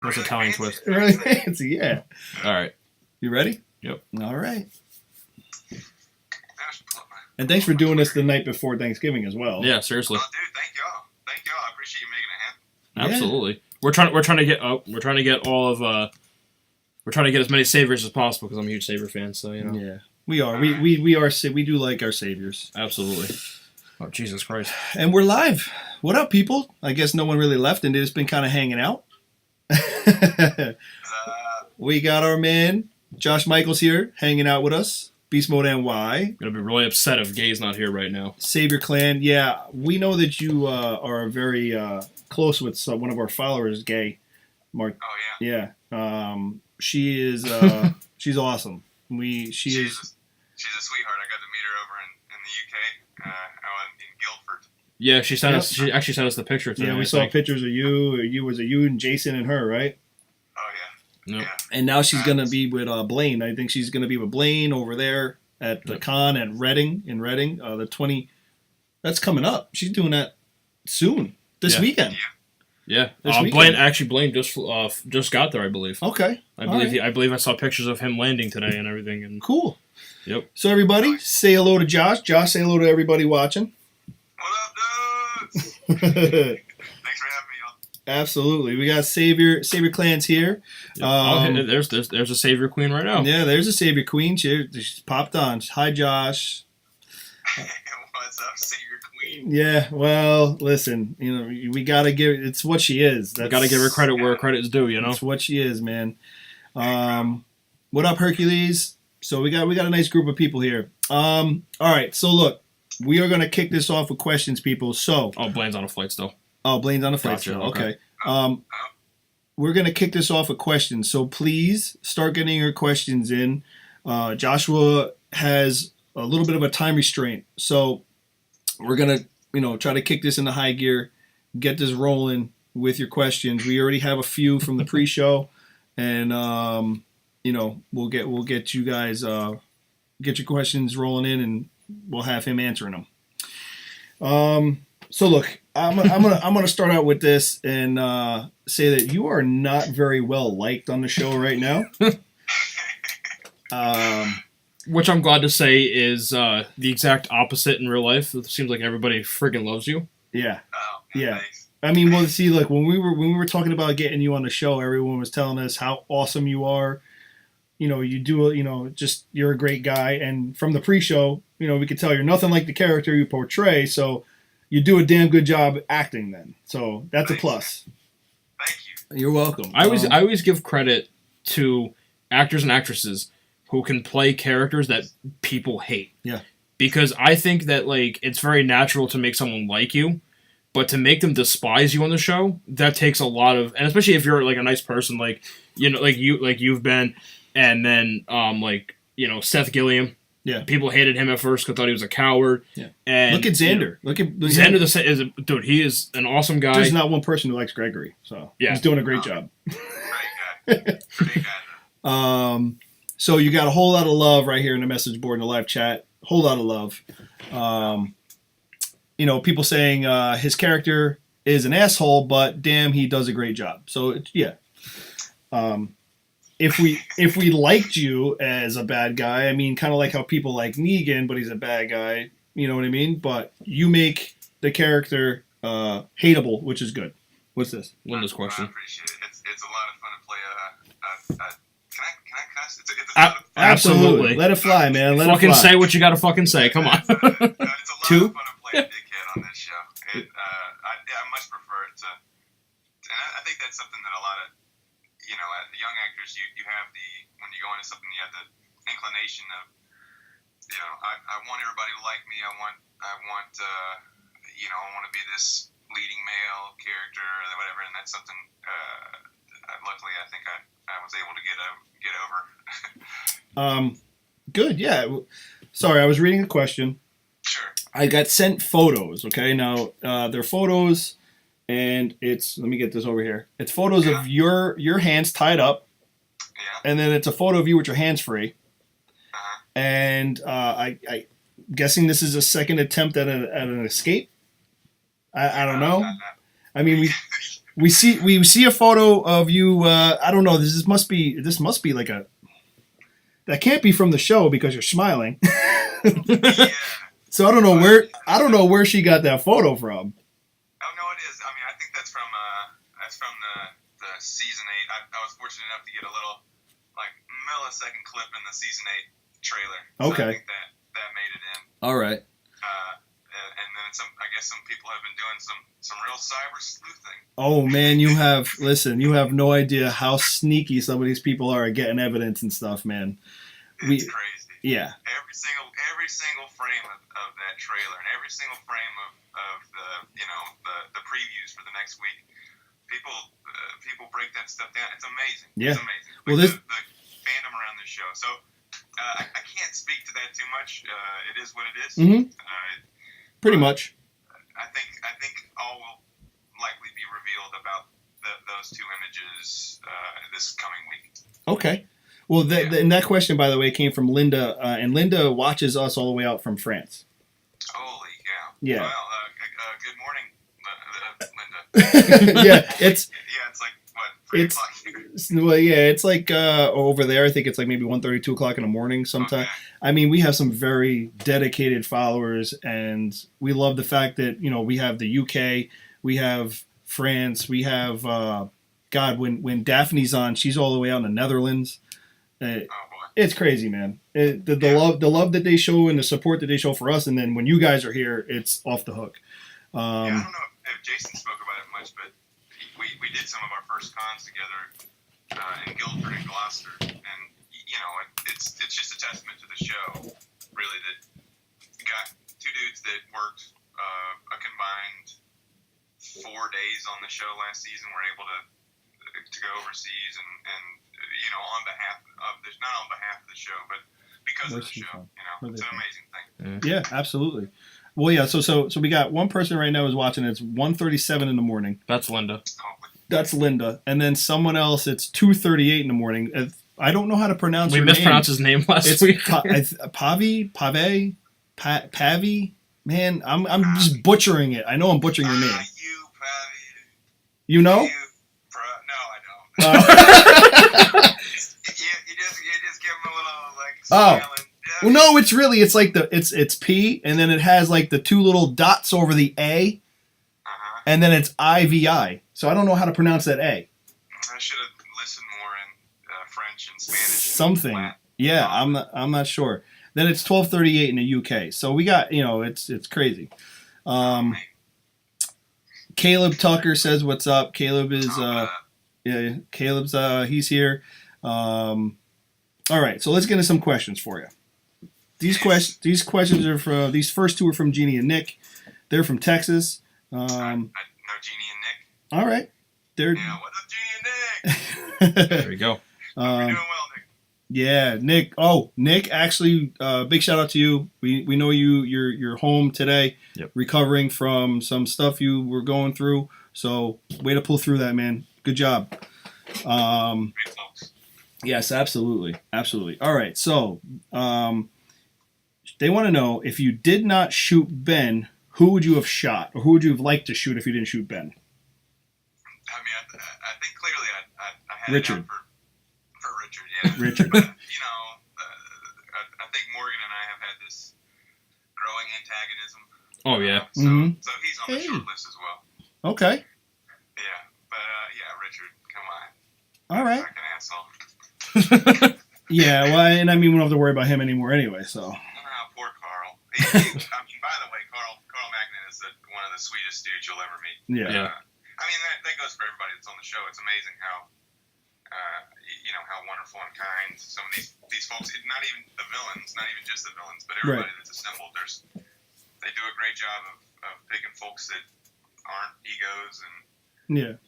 What's Italian twist? Really fancy, yeah. All right. You ready? Yep. All right. And thanks for doing this the night before Thanksgiving as well. Yeah, seriously. Oh, dude, thank y'all. Thank y'all. I appreciate you making it happen. Absolutely. Yeah. We're trying to get all of we're trying to get as many saviors as possible because I'm a huge savior fan. So you know. Yeah, we are. We are. We do like our saviors. Absolutely. Oh Jesus Christ! And we're live. What up, people? I guess no one really left, and they've just been kind of hanging out. We got our man Josh Mikel's here, hanging out with us. Beast Mode NY. Gonna be really upset if Gay's not here right now. Savior Clan. Yeah, we know that you are very close with one of our followers, Gay. Mark. Oh yeah. Yeah. She is. She's awesome. She's a sweetheart. I got to meet her over in the UK. In Guildford. Yeah, she sent us. She actually sent us the picture today. Yeah, we saw pictures of you. You and Jason and her, right? Oh yeah. Yep. Yeah. And now she's gonna be with Blaine. I think she's gonna be with Blaine over there at the con at Reading in Reading. The 20. That's coming up. She's doing that soon this weekend. Yeah. Blaine just got there, I believe. Okay. I believe I saw pictures of him landing today and everything. And cool. Yep. So everybody, say hello to Josh. Josh, say hello to everybody watching. What up, dudes? Thanks for having me, y'all. Absolutely. We got Savior Clans here. Yep. There's a Savior Queen right now. Yeah, there's a Savior Queen. She's popped on. Hi, Josh. What's up, Savior Queen? Yeah, well, listen, we gotta it's what she is. We gotta give her credit where credit is due, It's what she is, man. What up, Hercules? So we got a nice group of people here. All right, so look, we are gonna kick this off with questions, people. So Blaine's on a flight still. Oh, Blaine's on a flight still. Okay. We're gonna kick this off with questions. So please start getting your questions in. Joshua has a little bit of a time restraint, so we're gonna try to kick this into high gear, get this rolling with your questions. We already have a few from the pre-show, and we'll get you guys get your questions rolling in, and we'll have him answering them. So look, I'm gonna start out with this and say that you are not very well liked on the show right now. Which I'm glad to say is the exact opposite in real life. It seems like everybody friggin' loves you. Yeah. Oh, yeah. Thanks. I mean, well, see, like when we were talking about getting you on the show, everyone was telling us how awesome you are. You do, you're a great guy. And from the pre-show, we could tell you're nothing like the character you portray. So you do a damn good job acting then. So that's a plus. Thank you. You're welcome. I always give credit to actors and actresses who can play characters that people hate. Yeah. Because I think that it's very natural to make someone like you, but to make them despise you on the show, that takes a lot of, and especially if you're a nice person you've been, and then Seth Gilliam. Yeah. People hated him at first because thought he was a coward. Yeah. And look at Xander. Look at Xander. Dude, he is an awesome guy. There's not one person who likes Gregory, so he's doing a great job. Great guy. So you got a whole lot of love right here in the message board in the live chat. Whole lot of love. People saying his character is an asshole, but damn, he does a great job. So yeah. If we liked you as a bad guy, I mean, kind of like how people like Negan, but he's a bad guy. You know what I mean? But you make the character hateable, which is good. What's this? Linda's question. I appreciate it. It's a lot of fun to play. Can I cuss? Absolutely. Let it fly, man. Let it fly. Say what you gotta fucking say. Come on. It's a lot of fun to play a dickhead on this show. I much prefer it to, and I think that's something that a lot of, the young actors, you have when you go into something, you have the inclination of, I want everybody to like me. I want to be this leading male character or whatever, and that's something. Luckily, I think I was able to get over. Good. Yeah. Sorry, I was reading a question. Sure. I got sent photos. Okay, now they're photos, and let me get this over here. It's photos of your hands tied up, and then it's a photo of you with your hands free. Uh-huh. And I guessing this is a second attempt at an escape. I don't know. I mean, We see a photo of you. I don't know. This must be like a. That can't be from the show because you're smiling. Yeah. So I don't know where she got that photo from. Oh no, it is. I mean, I think that's from the season 8. I was fortunate enough to get a little like millisecond clip in the season 8 trailer. So Okay. I think that made it in. All right. And then I guess some people have been doing some real cyber sleuthing. Oh man, you have no idea how sneaky some of these people are at getting evidence and stuff, man. It's crazy. Yeah. Every single frame of that trailer and every single frame of the previews for the next week, people break that stuff down. It's amazing. Yeah. It's amazing. Well, the fandom around this show. So I can't speak to that too much. It is what it is. Mm-hmm. Pretty much. I think all will likely be revealed about those two images this coming week. Okay. Well, and that question, by the way, came from Linda, and Linda watches us all the way out from France. Holy cow! Yeah. Well, good morning, Linda. Yeah, it's like what 3 o'clock here. well, yeah, it's like over there. I think it's like maybe 1:30, 2 o'clock in the morning sometime. Okay. I mean, we have some very dedicated followers, and we love the fact that we have the UK, we have France, we have when Daphne's on, she's all the way out in the Netherlands. Oh boy. It's crazy, man. The love that they show and the support that they show for us, and then when you guys are here, it's off the hook. I don't know if Jason spoke about it much, but we did some of our first cons together in Guildford and Gloucester, and it's just a testament to the show, really, that you got two dudes that worked a combined 4 days on the show last season were able to go overseas and on behalf of this, not on behalf of the show, but because of the show. It's an amazing thing. Yeah, absolutely. Well, yeah. So we got one person right now who's watching. It's 1:37 in the morning. That's Linda. That's Linda, and then someone else. It's 2:38 in the morning. I don't know how to pronounce. We mispronounced his name last week. Pavi. Man, I'm just butchering it. I know I'm butchering your name. You know? No, I don't. You just give him a little smiling. Well, no, it's like it's P, and then it has like the two little dots over the A, and then it's IVI. So I don't know how to pronounce that A. I should have listened more in French and Spanish. Something. Yeah, I'm not sure. Then it's 12:38 in the UK. So we got it's crazy. Caleb Tucker says what's up. Caleb is Caleb's he's here. All right, so let's get into some questions for you. These questions are from these first two are from Jeannie and Nick. They're from Texas. I know Jeannie and Nick. All right, what up, Jeannie and Nick? There we go. You're doing well, Nick. Yeah, Nick. Oh, Nick. Actually, big shout out to you. We know you're home today, recovering from some stuff you were going through. So way to pull through that, man. Good job. Great folks. Yes, absolutely. All right, so they want to know, if you did not shoot Ben, who would you have shot, or who would you have liked to shoot if you didn't shoot Ben? I mean, I think clearly I had Richard. it out for Richard, yeah. Richard. But, I think Morgan and I have had this growing antagonism. Oh, yeah. So he's on the short list as well. Okay. Yeah, but Richard, come on. All right. Fucking asshole. Yeah, well, and I mean, we don't have to worry about him anymore anyway, so. Poor Carl. I mean, by the way, Carl Magnan is one of the sweetest dudes you'll ever meet. Yeah. I mean, that goes for everybody that's on the show. It's amazing how wonderful and kind some of these folks, not even the villains, not even just the villains, but everybody that's assembled, they do a great job of picking folks that aren't egos and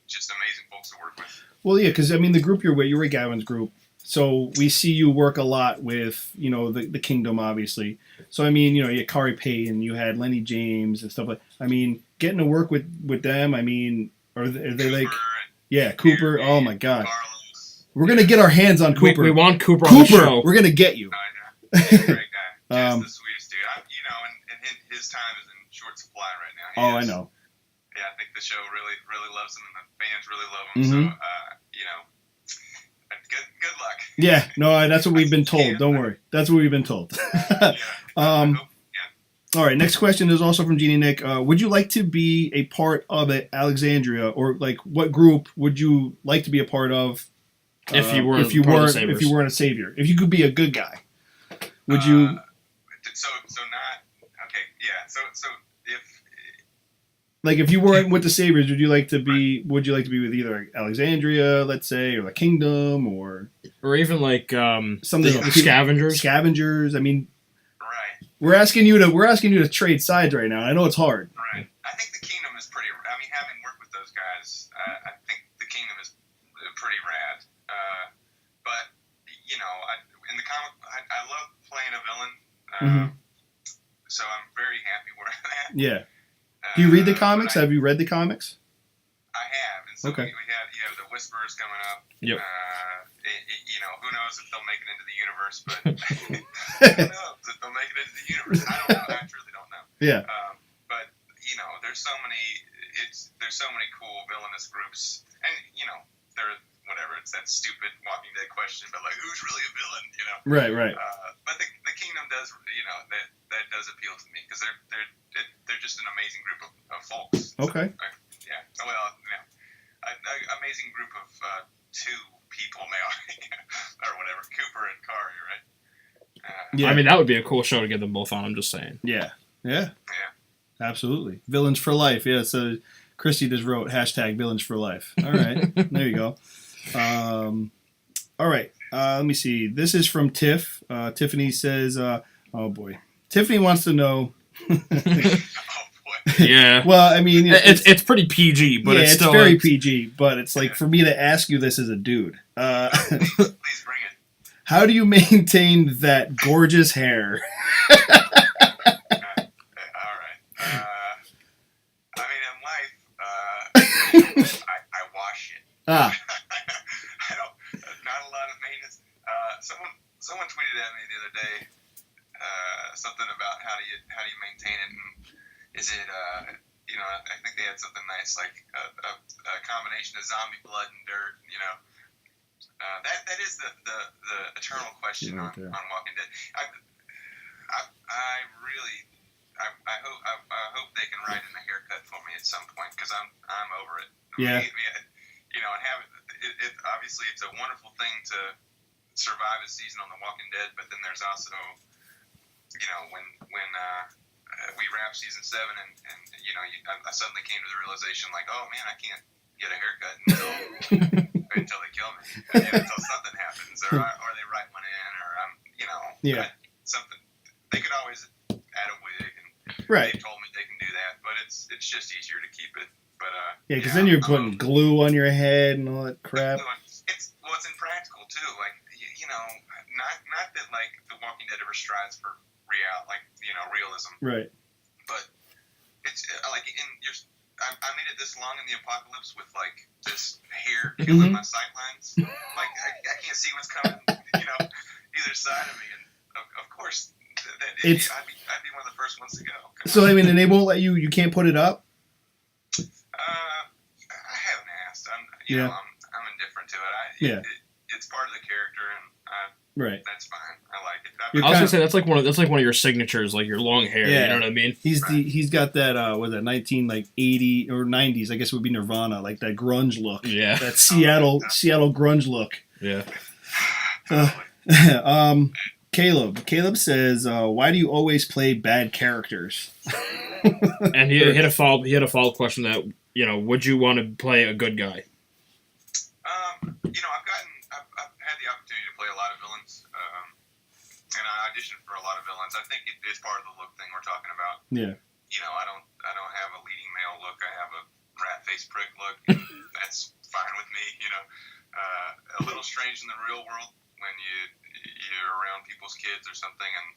just amazing folks to work with. Well, yeah, because, I mean, the group you're with Gavin's group, so we see you work a lot with, the Kingdom, obviously. So, I mean, you had Kari Payton, you had Lenny James and stuff like that. I mean, getting to work with them, I mean, are they like... Yeah, Cooper. Oh, my God. Carlos. We're going to get our hands on Cooper. We want Cooper on the show. We're going to get you. I know. He's a great guy. Just the sweetest dude. And his time is in short supply right now. I know. Yeah, I think the show really, really loves him, and the fans really love him. Mm-hmm. So, good luck. Yeah, no, that's what we've been told. Don't worry, that's what we've been told. All right, next question is also from Jeannie Nick. Would you like to be a part of Alexandria, or like what group would you like to be a part of? If you weren't a savior, if you could be a good guy, would you? So if you weren't with the Saviors, would you like to be with either Alexandria, let's say, or the Kingdom, or even like something like Scavengers? Scavengers. I mean, right. We're asking you to trade sides right now. I know it's hard. Right. I think the Kingdom is pretty. I mean, having worked with those guys, I think the Kingdom is pretty rad. But in the comic, I love playing a villain. So I'm very happy where I'm at. Yeah. Do you read the comics? Have you read the comics? I have, and so okay. we have the Whisperers coming up. Yep. Who knows if they'll make it into the universe, but who knows if they'll make it into the universe? I don't know. I truly don't know. Yeah. But there's so many cool villainous groups, and they're whatever. It's that stupid Walking Dead question, but like, who's really a villain? Right. But the Kingdom does, that does appeal to me because they're just an amazing group of folks. Okay. So, amazing group of two people now, or whatever, Cooper and Kari, right? I mean, that would be a cool show to get them both on. I'm just saying. Yeah. Absolutely. Villains for life. Yeah. So Christy just wrote #Villains for life. All right. There you go. All right. Let me see. This is from Tiff. Tiffany says, oh boy. Tiffany wants to know. Yeah. Well, I mean, it's pretty PG, but it's still very PG. But it's like for me to ask you this as a dude. Please bring it. How do you maintain that gorgeous hair? All right. I mean, in life, I wash it. I don't. Not a lot of maintenance. Someone tweeted at me the other day something about how do you maintain it, and is it I think they had something nice like a combination of zombie blood and dirt. That is the eternal question on Walking Dead. I hope they can write in a haircut for me at some point because I'm over it. Yeah. And have it obviously it's a wonderful thing to survive a season on The Walking Dead, but then there's also when we wrapped season 7 and I suddenly came to the realization like, oh man, I can't get a haircut until they kill me, until something happens, or they write one in, or something. They could always add a wig, and they told me they can do that, but it's just easier to keep it. But because then you're putting glue on your head and all that crap. It's impractical too. Like not that like The Walking Dead ever strives for realism, right? But it's like I made it this long in the apocalypse with like this hair killing my sight lines. Like I can't see what's coming, either side of me, and of course I'd be one of the first ones to go. So I mean, and they won't let you. You can't put it up. I haven't asked. I'm indifferent to it. It's part of the character, and that's fine. I like it. I was gonna say that's like one of your signatures, like your long hair. Yeah. You know what I mean? He's got that 1980 or 90s, I guess it would be Nirvana, like that grunge look. Yeah. That Seattle grunge look. Yeah. Caleb says, why do you always play bad characters? And he had a follow-up question that, would you want to play a good guy? I've had the opportunity to play a lot of villains, and I auditioned for a lot of villains. I think it is part of the look thing we're talking about. Yeah. I don't have a leading male look. I have a rat-faced prick look. That's fine with me. A little strange in the real world when you're around people's kids or something and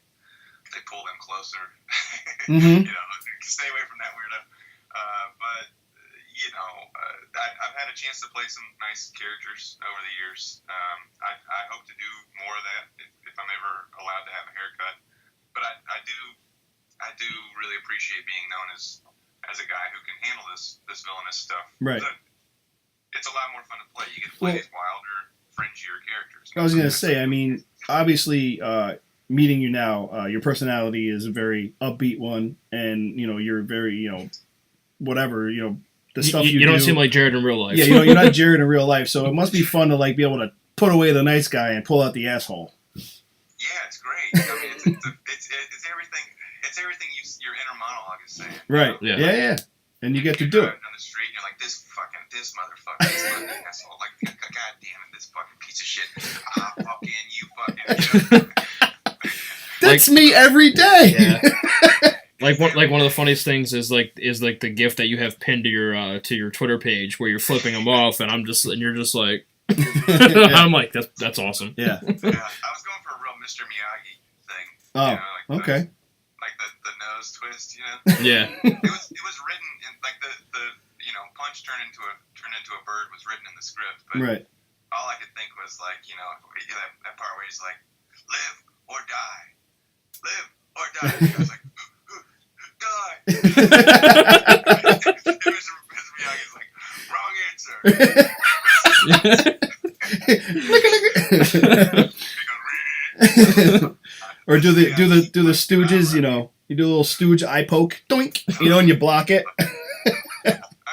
they pull them closer. Stay away from that weirdo. But I've had a chance to play some nice characters over the years. I hope to do more of that if I'm ever allowed to have a haircut. But I do really appreciate being known as as a guy who can handle this villainous stuff. Right. So it's a lot more fun to play. You get to play these wilder, fringier characters. I was going to say, I mean, obviously, meeting you now, your personality is a very upbeat one, and you're very, whatever, the stuff you don't do. seem like Jared in real life. Yeah, you're not Jared in real life, so it must be fun to like be able to put away the nice guy and pull out the asshole. Yeah, it's great. I mean, it's everything. It's everything your inner monologue is saying. Right. You know? Yeah. And you get to do it. Down the street, and you're like, this motherfucker, this fucking asshole. Like, God damn it, this fucking piece of shit. Fucking you. That's me every day. Yeah. Like one of the funniest things is the GIF that you have pinned to your Twitter page where you're flipping them off, and you're just like, I'm like, that's awesome. Yeah. I was going for a real Mr. Miyagi thing. Oh, okay. Like the nose twist, Yeah. It was written in like the punch turned into a bird was written in the script, but right. All I could think was like that part where he's like, live or die, live or die. And I was like, die. It was Miyagi's like, wrong answer. Or do the Stooges, you do a little Stooge eye poke, doink, and you block it. I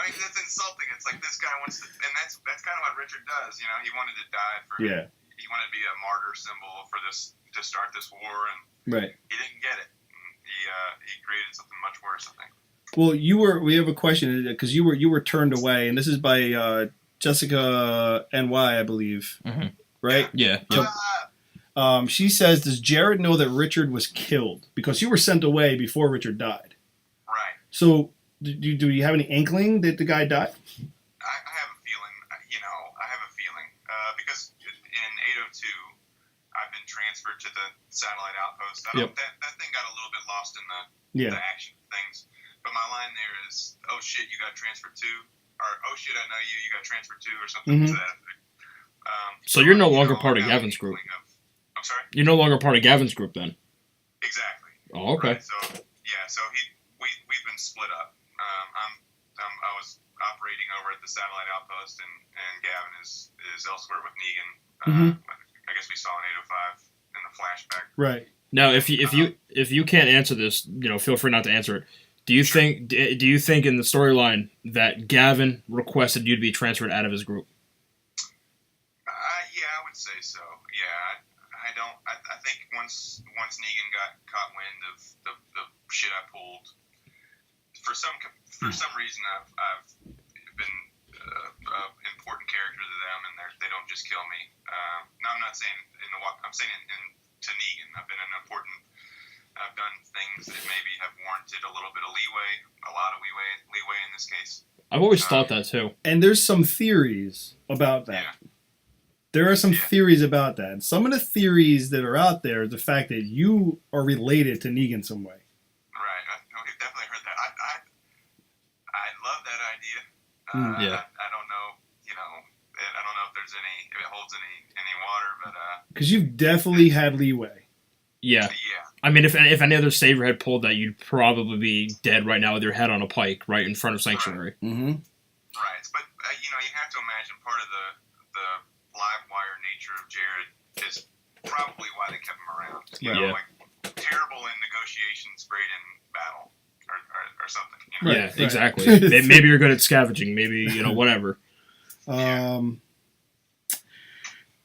mean, that's insulting. It's like this guy wants to, and that's kind of what Richard does. He wanted to die he wanted to be a martyr symbol for this, to start this war, and right. He didn't get it. He created something much worse, I think. Well, we have a question because you were turned away, and this is by Jessica NY, I believe. Mm-hmm. Right? Yeah. Yep. She says, does Jared know that Richard was killed? Because you were sent away before Richard died. Right. So, do you have any inkling that the guy died? I have a feeling, because in 802, I've been transferred to the satellite outpost. Yep. That thing got a little bit lost in the action of things. But my line there is, oh shit, you got transferred to, or oh shit, I know you got transferred to, or something to that effect. So you're no longer part of Gavin's group. I'm sorry? You're no longer part of Gavin's group then? Exactly. Oh, okay. Right, so we've been split up. I was operating over at the satellite outpost, and Gavin is elsewhere with Negan. I guess we saw in 805 in the flashback. Right. Now, if you can't answer this, feel free not to answer it. Do you think in the storyline that Gavin requested you to be transferred out of his group? Yeah, I would say so. Yeah, I don't. I think once Negan got caught wind of the shit I pulled, for some reason I've been an important character to them, and they don't just kill me. Now I'm not saying I'm saying to Negan, I've been an important. I've done things that maybe have warranted a little bit of leeway, a lot of leeway in this case. I've always thought that too. And there's some theories about that. Yeah. There are some theories about that. And some of the theories that are out there is the fact that you are related to Negan some way. Right. I've definitely heard that. I love that idea. I don't know, I don't know if it holds any water, but because you've definitely had leeway. Yeah. I mean, if any other savior had pulled that, you'd probably be dead right now with your head on a pike right in front of Sanctuary. Right. Right. But you have to imagine part of the live wire nature of Jared is probably why they kept him around. Like terrible in negotiations, great in battle, or something. Yeah, exactly. Maybe you're good at scavenging. Maybe whatever.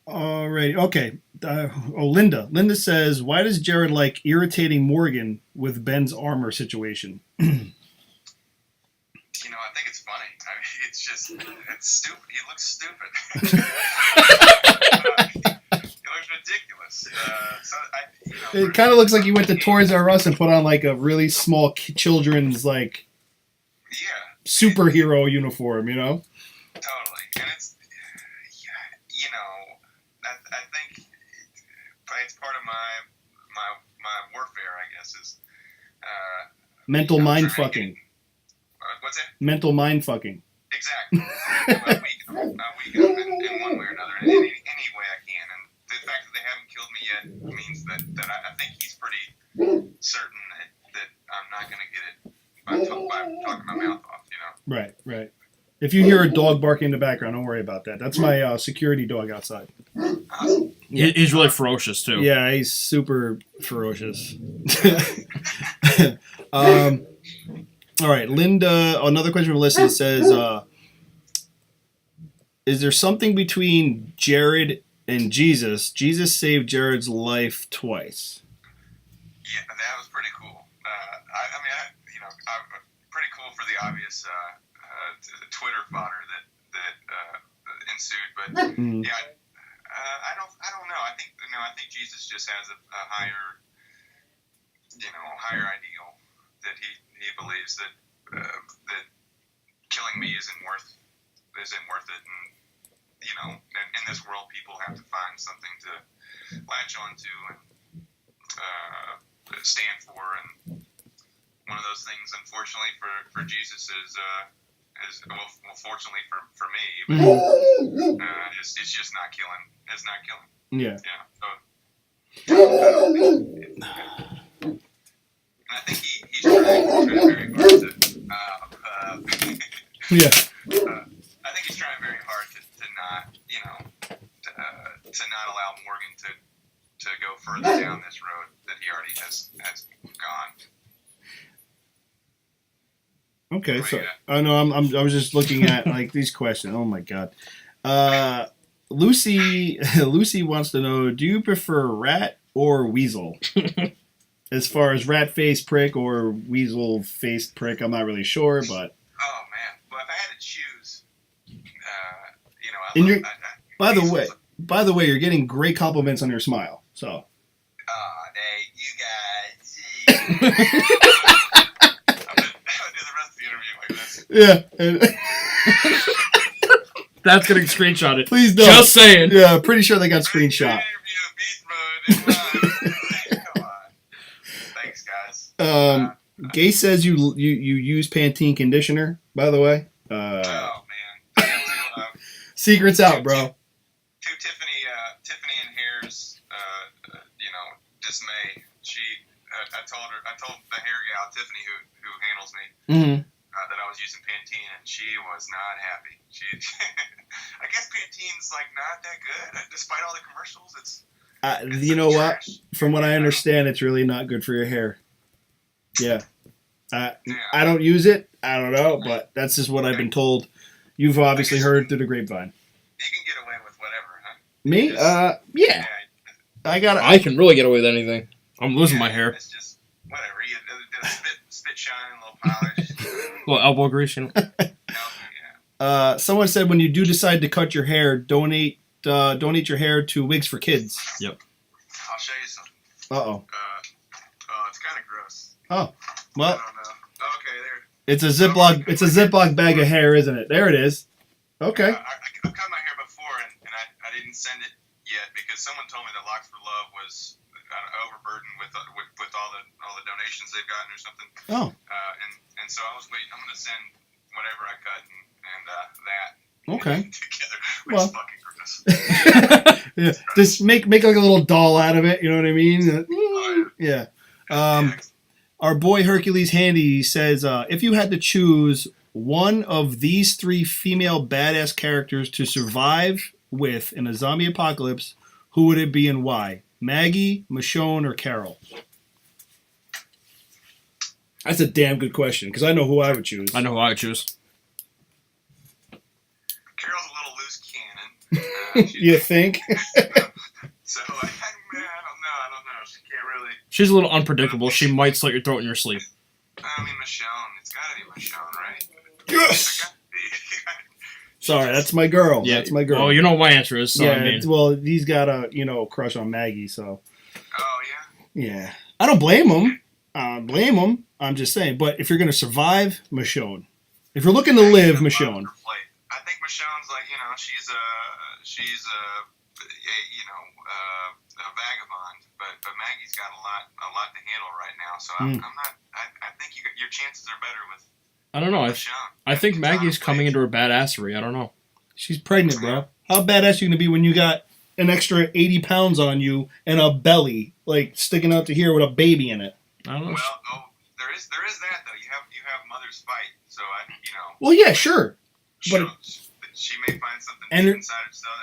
All right. Okay. Linda. Linda says, "Why does Jared like irritating Morgan with Ben's armor situation?" I think it's funny. I mean, it's stupid. He looks stupid. He looks ridiculous. It kind of looks like he went to Toys R Us and put on like a really small children's superhero uniform. Totally. And it's I think it's part of my warfare, I guess, is mental mind fucking. What's that? Mental mind fucking. Exactly. I'm weak in one way or another, in any way I can. And the fact that they haven't killed me yet means that I think he's pretty certain that I'm not going to get it by talking my If you hear a dog barking in the background, don't worry about that. That's my security dog outside. He's really ferocious too. Yeah, he's super ferocious. All right, Linda. Another question from Melissa says, "Is there something between Jared and Jesus? Jesus saved Jared's life twice." Yeah, that was pretty cool. I'm pretty cool for the obvious Twitter fodder that ensued, but yeah, I don't know. I think Jesus just has a higher ideal that he believes that killing me isn't worth it, and in this world people have to find something to latch onto and stand for, and one of those things, unfortunately for Jesus, is fortunately for me, it's just not killing. It's not killing. Yeah. Yeah. And I think he's trying very hard to. Yeah. I think he's trying very hard to not, to not allow Morgan to go further down this road that he already has gone. Okay, so I know I was just looking at like these questions. Oh my god, Lucy wants to know: do you prefer rat or weasel? As far as rat face prick or weasel faced prick, I'm not really sure, but. Oh man, well if I had to choose, By the way, you're getting great compliments on your smile. So. Oh, hey, you guys. Yeah. That's getting screenshotted. Please don't. Just saying. Yeah, pretty sure they got screenshot. Come on. Thanks, guys. Gay says you use Pantene Conditioner, by the way. Oh, man. Secret's out, bro. To Tiffany and Hare's, dismay. I told the hair gal, Tiffany, who handles me, that I was using Pantene, and she was not happy. I guess Pantene's not that good, despite all the commercials. It's you know what? trash. From what I understand, it's really not good for your hair. Yeah. I don't use it. I don't know, but that's just what I've been told. You've obviously heard through the grapevine. You can get away with whatever, huh? Me? Yeah. I can really get away with anything. I'm losing my hair. It's just whatever. You spit shine, a little polish. A little elbow grease, Someone said when you do decide to cut your hair, donate your hair to Wigs for Kids. Yep. I'll show you something. Uh-oh. It's kind of gross. Oh. Well. I don't know. Okay, there. It's a Ziploc bag of hair, isn't it? There it is. Okay. I've cut my hair before, and I didn't send it yet because someone told me that Locks for Love was overburdened with all the donations they've gotten or something. Oh. And so I was waiting. I'm gonna send whatever I cut and that. Okay. Together, which Well. is fucking gross. Yeah. Just make like a little doll out of it. You know what I mean? Yeah. Our boy Hercules Handy says, if you had to choose one of these three female badass characters to survive with in a zombie apocalypse, who would it be and why? Maggie, Michonne, or Carol? That's a damn good question, because I know who I would choose. I know who I would choose. Carol's a little loose cannon. You think? So I don't know. She can't really. She's a little unpredictable. She might slit your throat in your sleep. I mean, Michonne. It's got to be Michonne, right? Yes! Sorry, that's my girl. Yeah, that's my girl. Oh, you know what my answer is. So yeah, I mean. well, he's got a, crush on Maggie, so. Oh, yeah? Yeah. I don't blame him. I'm just saying. But if you're going to survive, Michonne. If you're looking to live, Michonne. I think Michonne's she's a vagabond, but Maggie's got a lot to handle right now. So I'm not. I think your chances are better with. I don't know. Michonne. I think Maggie's coming into her badassery. I don't know. She's pregnant, bro. How badass are you going to be when you got an extra 80 pounds on you and a belly sticking out to here with a baby in it? I don't know. Well, there is that though. You have mothers fight. So Well, yeah, sure. she may find something deep inside herself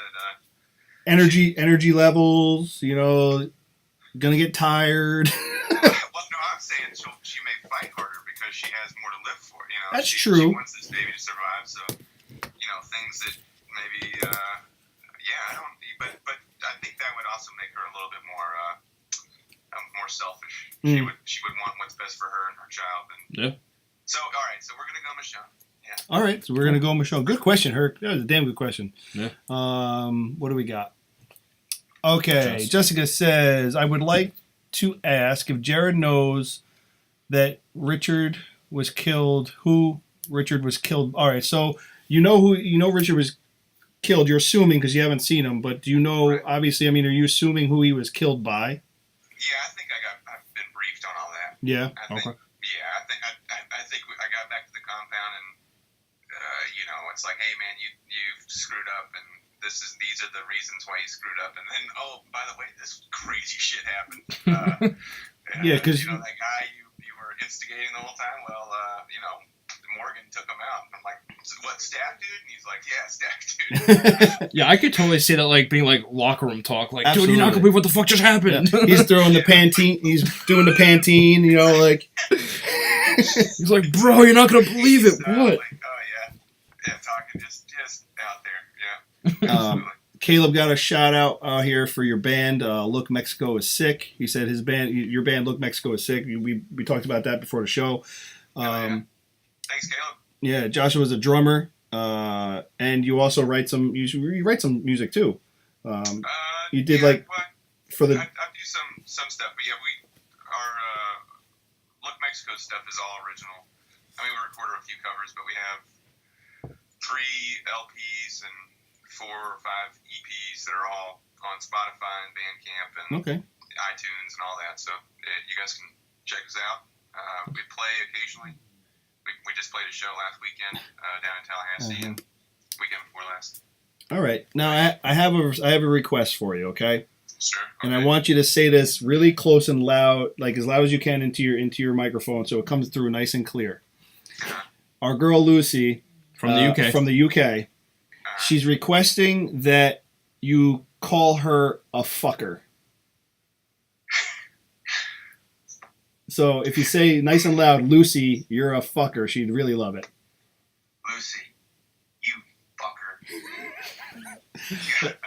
that energy levels, gonna get tired. Well, no, I'm saying she may fight harder because she has more to live for. That's true. She wants this baby to survive, so things that maybe I don't. But I think that would also make her a little bit more selfish. She would want what's best for her and her child. And so all right, so we're gonna go Michonne. Yeah. All right, so we're gonna go Michonne. Good question, Herc. That was a damn good question. Yeah. What do we got? Okay, Jessica says, I would like to ask if Jared knows that Richard was killed. Who Richard was killed? All right, so Richard was killed. You're assuming because you haven't seen him, but do you know? Right. Obviously, are you assuming who he was killed by? Yeah, I think I've been briefed on all that. Yeah. Okay. Yeah, I think I got back to the compound and it's like, hey man, you've screwed up and these are the reasons why you screwed up, and then by the way, this crazy shit happened. Yeah, because that guy you were instigating the whole time. Well, Morgan took him out. And I'm like, what, staff dude? And he's like, yeah, staff dude. Yeah, I could totally see that being locker room talk. Absolutely. Dude, you're not gonna believe what the fuck just happened. Yeah. He's throwing the Pantene. He's doing the Pantene. He's like, bro, you're not gonna believe it. What? Yeah, talking just out there. Yeah. Caleb got a shout out here for your band. Look, Mexico is sick. He said your band, Look, Mexico is sick. We talked about that before the show. Thanks, Caleb. Yeah, Joshua's a drummer, and you also write some. You write some music too. You did for the. I do some stuff, but yeah, our Look Mexico stuff is all original. I mean, we recorded a few covers, but we have 3 LPs and 4 or 5 EPs that are all on Spotify and Bandcamp and iTunes and all that. So you guys can check us out. We play occasionally. We just played a show last weekend down in Tallahassee and weekend before last. All right. Now I have a request for you. Okay. Sure. Okay. And I want you to say this really close and loud, as loud as you can into your microphone, so it comes through nice and clear. Our girl Lucy from the UK. She's requesting that you call her a fucker. So if you say nice and loud, Lucy, you're a fucker, she'd really love it. Lucy, you fucker.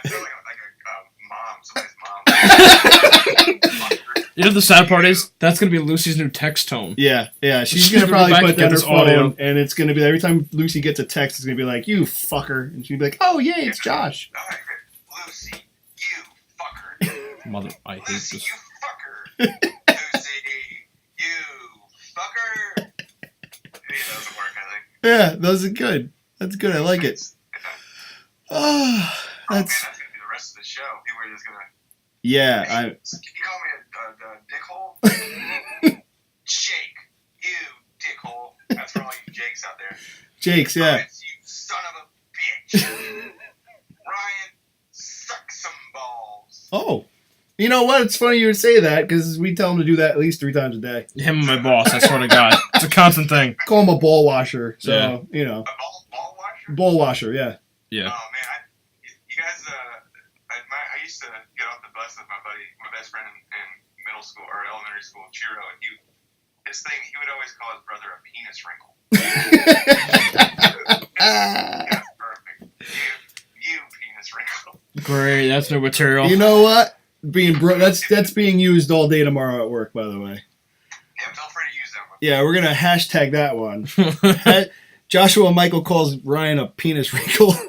I feel like a mom, somebody's mom. You know the sad part is that's gonna be Lucy's new text tone. Yeah. She's gonna probably put that on her phone, and it's gonna be every time Lucy gets a text, it's gonna be like, "You fucker," and she'd be like, "Oh yeah, it's Josh." Lucy, you fucker. Mother, I hate Lucy, this. you fucker. Lucy, you fucker. Yeah, that doesn't work, I think. Yeah, those are good. That's good. I like it. Oh, that's gonna be the rest of the show. People are just gonna. Yeah, can you call me a dickhole? Jake, you dickhole. That's for all you Jakes out there. Jakes, yeah. You son of a bitch. Ryan, suck some balls. Oh. You know what? It's funny you would say that, because we tell him to do that at least 3 times a day. Him and my boss, I swear to God. It's a constant thing. Call him a ball washer. So, A ball washer? Ball washer, yeah. Yeah. Oh, man. You guys, I used to get off the bus with my best friend in middle school or elementary school, Chiro, and he would always call his brother a penis wrinkle. That's perfect. You penis wrinkle. Great, that's no material. You know what? That's being used all day tomorrow at work, by the way. Yeah, feel free to use that one. Yeah, we're gonna hashtag that one. Joshua Mikel calls Ryan a penis wrinkle. Ryan,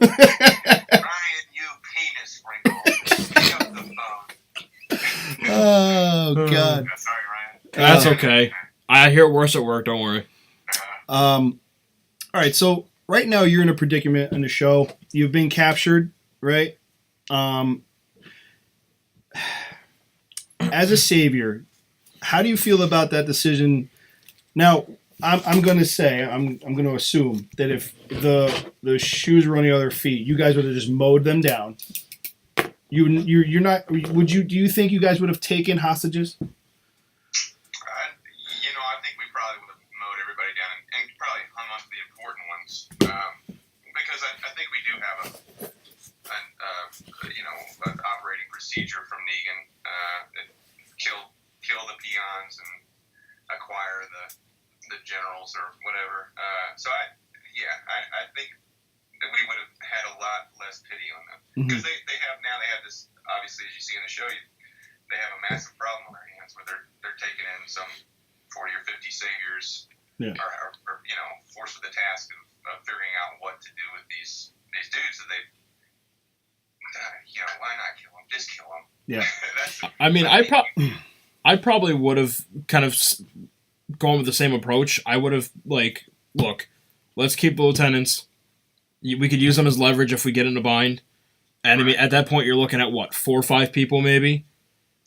you penis wrinkle. Pick up the phone. Oh God. Sorry, Ryan. That's okay. I hear it worse at work. Don't worry. All right. So right now you're in a predicament in the show. You've been captured, right? As a savior, how do you feel about that decision? Now, I'm going to say, I'm going to assume that if the shoes were on the other feet, you guys would have just mowed them down. You're not. Do you think you guys would have taken hostages? I think we probably would have mowed everybody down and probably hung on to the important ones because procedure from Negan. Kill the peons and acquire the generals or whatever. I think that we would have had a lot less pity on them because they have this, obviously, as you see in the show, they have a massive problem on their hands where they're taking in some 40 or 50 saviors, or forced with the task of figuring out what to do with these dudes that they, why not kill them? Just kill them. Yeah. I mean, I probably would have kind of gone with the same approach. I would have, look, let's keep the lieutenants. We could use them as leverage if we get in a bind. And I mean, at that point, you're looking at, 4 or 5 people maybe?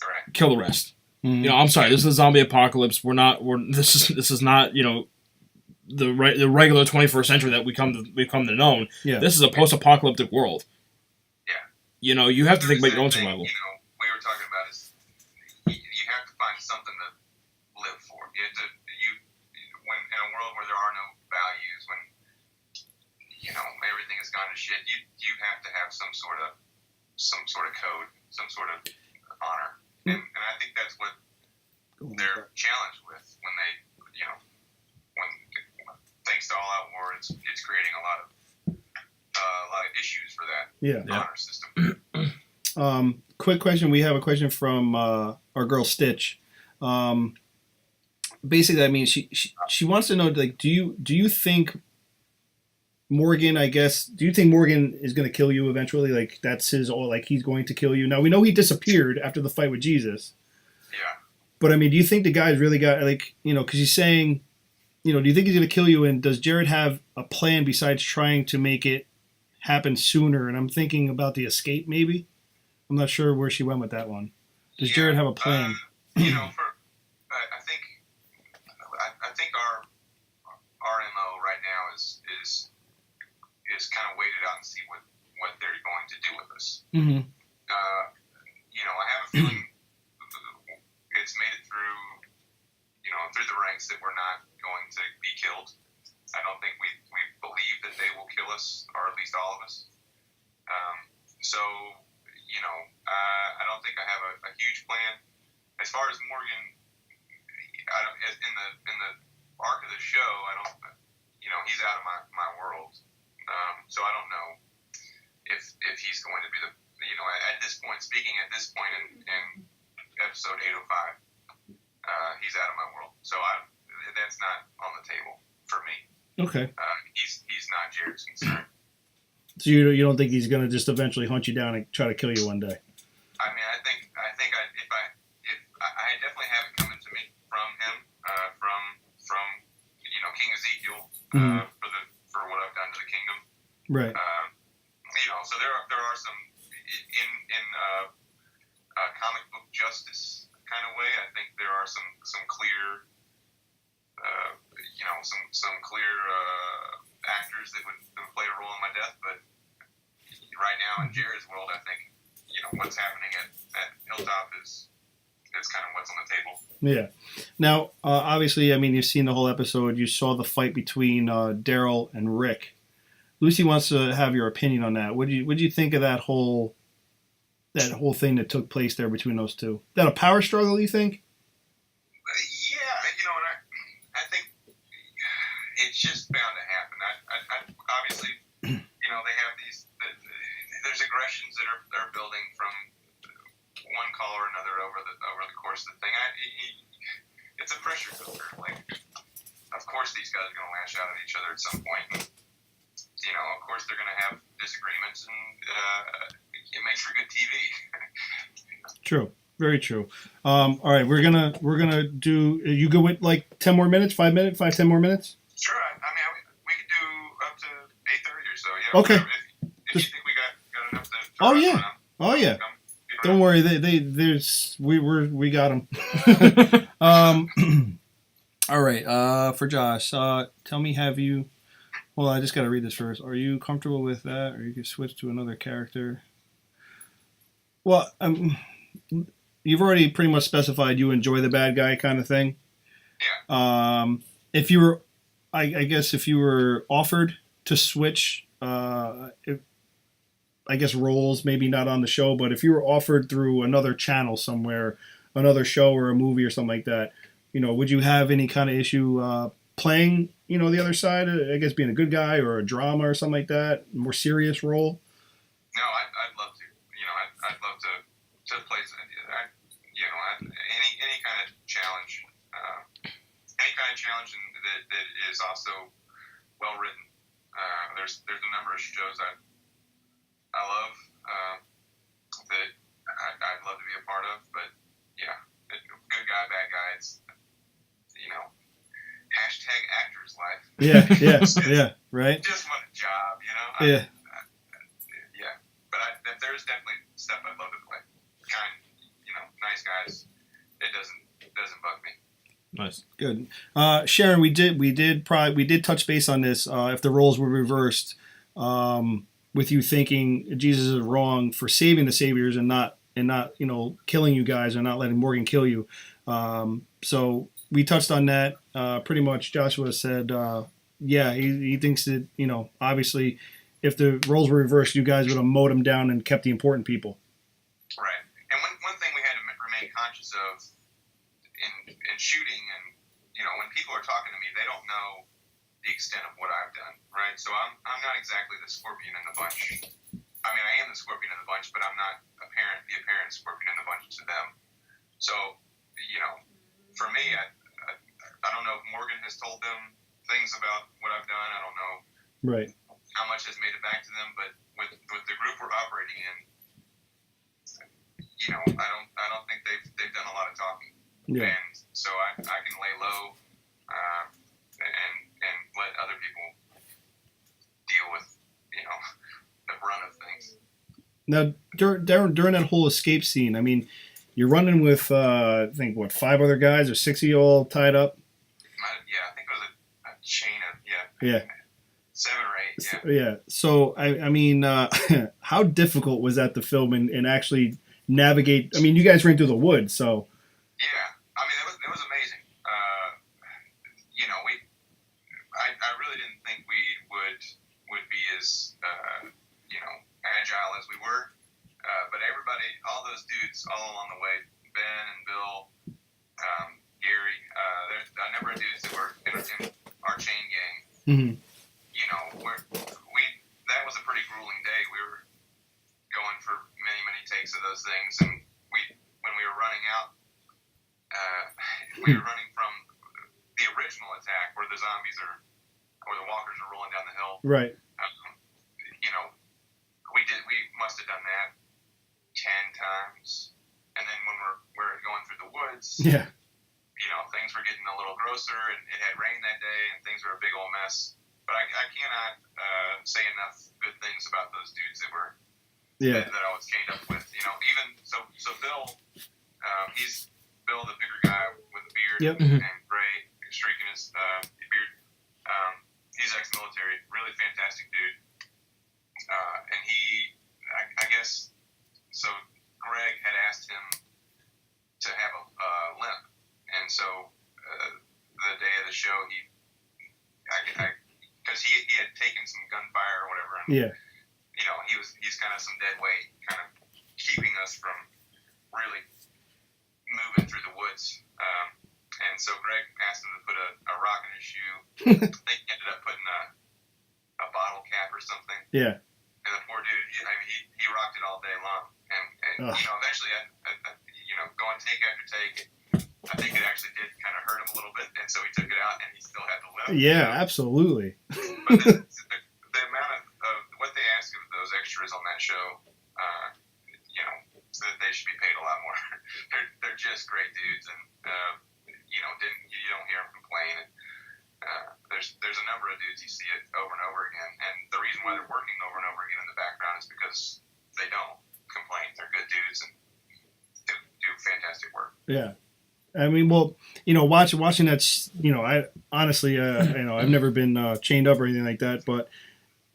Correct. Kill the rest. Mm-hmm. I'm sorry, this is a zombie apocalypse. This is not, the regular 21st century that we come to know. Yeah. This is a post-apocalyptic world. Yeah. You have to think about your own survival. We were talking about is you have to find something to live for. When in a world where there are no values, when everything has gone to shit, you have to have some sort of code, some sort of honor, and I think that's what they're challenged with when they, when thanks to all out war, it's creating a lot of issues for that honor system. Quick question. We have a question from our girl Stitch. Basically, I mean, she wants to know, do you think Morgan, do you think Morgan is going to kill you eventually? That's he's going to kill you. Now, we know he disappeared after the fight with Jesus. Yeah. But, I mean, do you think the guy's really got, because he's saying, do you think he's going to kill you? And does Jared have a plan besides trying to make it happen sooner? And I'm thinking about the escape, maybe. I'm not sure where she went with that one. Does Jared have a plan? I think our MO right now is kind of wait it out and see what they're going to do with us. Mm-hmm. I have a feeling it's made it through the ranks that we're not going to be killed. I don't think we believe that they will kill us, or at least all of us. I don't think I have a huge plan. As far as Morgan, in the arc of the show, I don't, he's out of my world. So I don't know if he's going to be at this point, speaking at this point in episode 805, he's out of my world. So that's not on the table for me. Okay. He's not Jared's concern. So you don't think he's going to just eventually hunt you down and try to kill you one day? I mean, I think I definitely have it coming to me from him, from King Ezekiel, for what I've done to the kingdom. Right. So there are some in comic book justice kind of way. I think there are some clear, some clear actors that would play a role in my death. But right now in Jared's world, I think what's happening at Hilltop is kind of what's on the table. Yeah. Now, obviously, I mean, you've seen the whole episode. You saw the fight between Darrell and Rick. Lucy wants to have your opinion on that. What do you think of that whole thing that took place there between those two? That a power struggle, you think? Yeah, I think it's just bound to happen. I obviously, they have these. There's aggressions that are building from one call or another over the course of the thing. It's a pressure builder. Of course, these guys are going to lash out at each other at some point. And, of course, they're going to have disagreements, and it makes for good TV. True, very true. All right, we're gonna do. You go with 10 more minutes, 5 minutes, 10 more minutes. Sure. I mean, we could do up to 8:30 or so. Yeah. Okay. If you think we got enough to. Oh yeah. Around, Oh yeah. Don't worry. We got them. All right. For Josh, tell me, have you? Well, I just got to read this first. Are you comfortable with that, or you can switch to another character? Well, you've already pretty much specified you enjoy the bad guy kind of thing. Yeah. If you were, I guess, if you were offered to switch, I I guess, roles, maybe not on the show, but if you were offered through another channel somewhere, another show or a movie or something like that, would you have any kind of issue playing, the other side? I guess being a good guy or a drama or something like that, more serious role. No, I'd love to. I'd love to play. Any kind of challenge, and that is also well written. There's a number of shows I love that I'd love to be a part of, but yeah, good guy, bad guy. It's hashtag actor's life. Yeah, right. Just want a job, Yeah. But there's definitely stuff I'd love to play. Nice guys. It doesn't bug me. Nice. Good. Sharon, we did touch base on this. If the roles were reversed, with you thinking Jesus is wrong for saving the Saviors and not killing you guys or not letting Morgan kill you. So we touched on that. Pretty much, Joshua said, he thinks that obviously, if the roles were reversed, you guys would have mowed them down and kept the important people. Right. And one thing we had to remain conscious of in shooting, and when people are talking to me, they don't know the extent of what I've done, right? So I'm not exactly the scorpion in the bunch. I mean, I am the scorpion in the bunch, but I'm not the apparent scorpion in the bunch to them. So, for me, I don't know if Morgan has told them things about what I've done. I don't know right how much has made it back to them, but with the group we're operating in, I don't think they've done a lot of talking. Yeah. And so I can lay low and let other people deal with the brunt of things. Now, during that whole escape scene, I mean, you're running with I think 5 other guys or 6 of you all tied up. I think it was a chain of 7 or 8. Yeah. So I mean, how difficult was that to film and actually navigate? I mean, you guys ran through the woods, so. Yeah, I mean, it was amazing. I really didn't think we would be as agile as we were. But everybody, all those dudes, all along the way, Ben and Bill, Gary, there's a number of dudes that were in our chain gang. Mm-hmm. That was a pretty grueling day. We were going for many takes of those things, and when we were running out, we were running from the original attack where the zombies or the walkers are rolling down the hill. Right. We must have done that 10 times, and then when we're going through the woods, things were getting a little grosser, and it had rained that day, and things were a big old mess. But I cannot say enough good things about those dudes that I was chained up with. Even so Bill, he's Bill, the bigger guy with the beard, and gray streaking his beard. He's ex-military, really fantastic dude. And I guess, so Greg had asked him to have a limp, and so the day of the show, because he had taken some gunfire or whatever, and he's kind of some dead weight, kind of keeping us from really moving through the woods. And so Greg asked him to put a rock in his shoe. They ended up putting a bottle cap or something. Yeah. And the poor dude, he rocked it all day long. And eventually, going take after take, I think it actually did kind of hurt him a little bit. And so he took it out, and he still had the limp. Yeah, absolutely. But the amount of what they ask of those extras on that show, so that they should be paid a lot more. They're just great dudes, and you don't hear them complain. There's a number of dudes you see it over and over again, and the reason why they're working over and over again in the background is because they don't complain. They're good dudes and do fantastic work. Yeah. I mean, well, watching that, I honestly, I've never been chained up or anything like that, but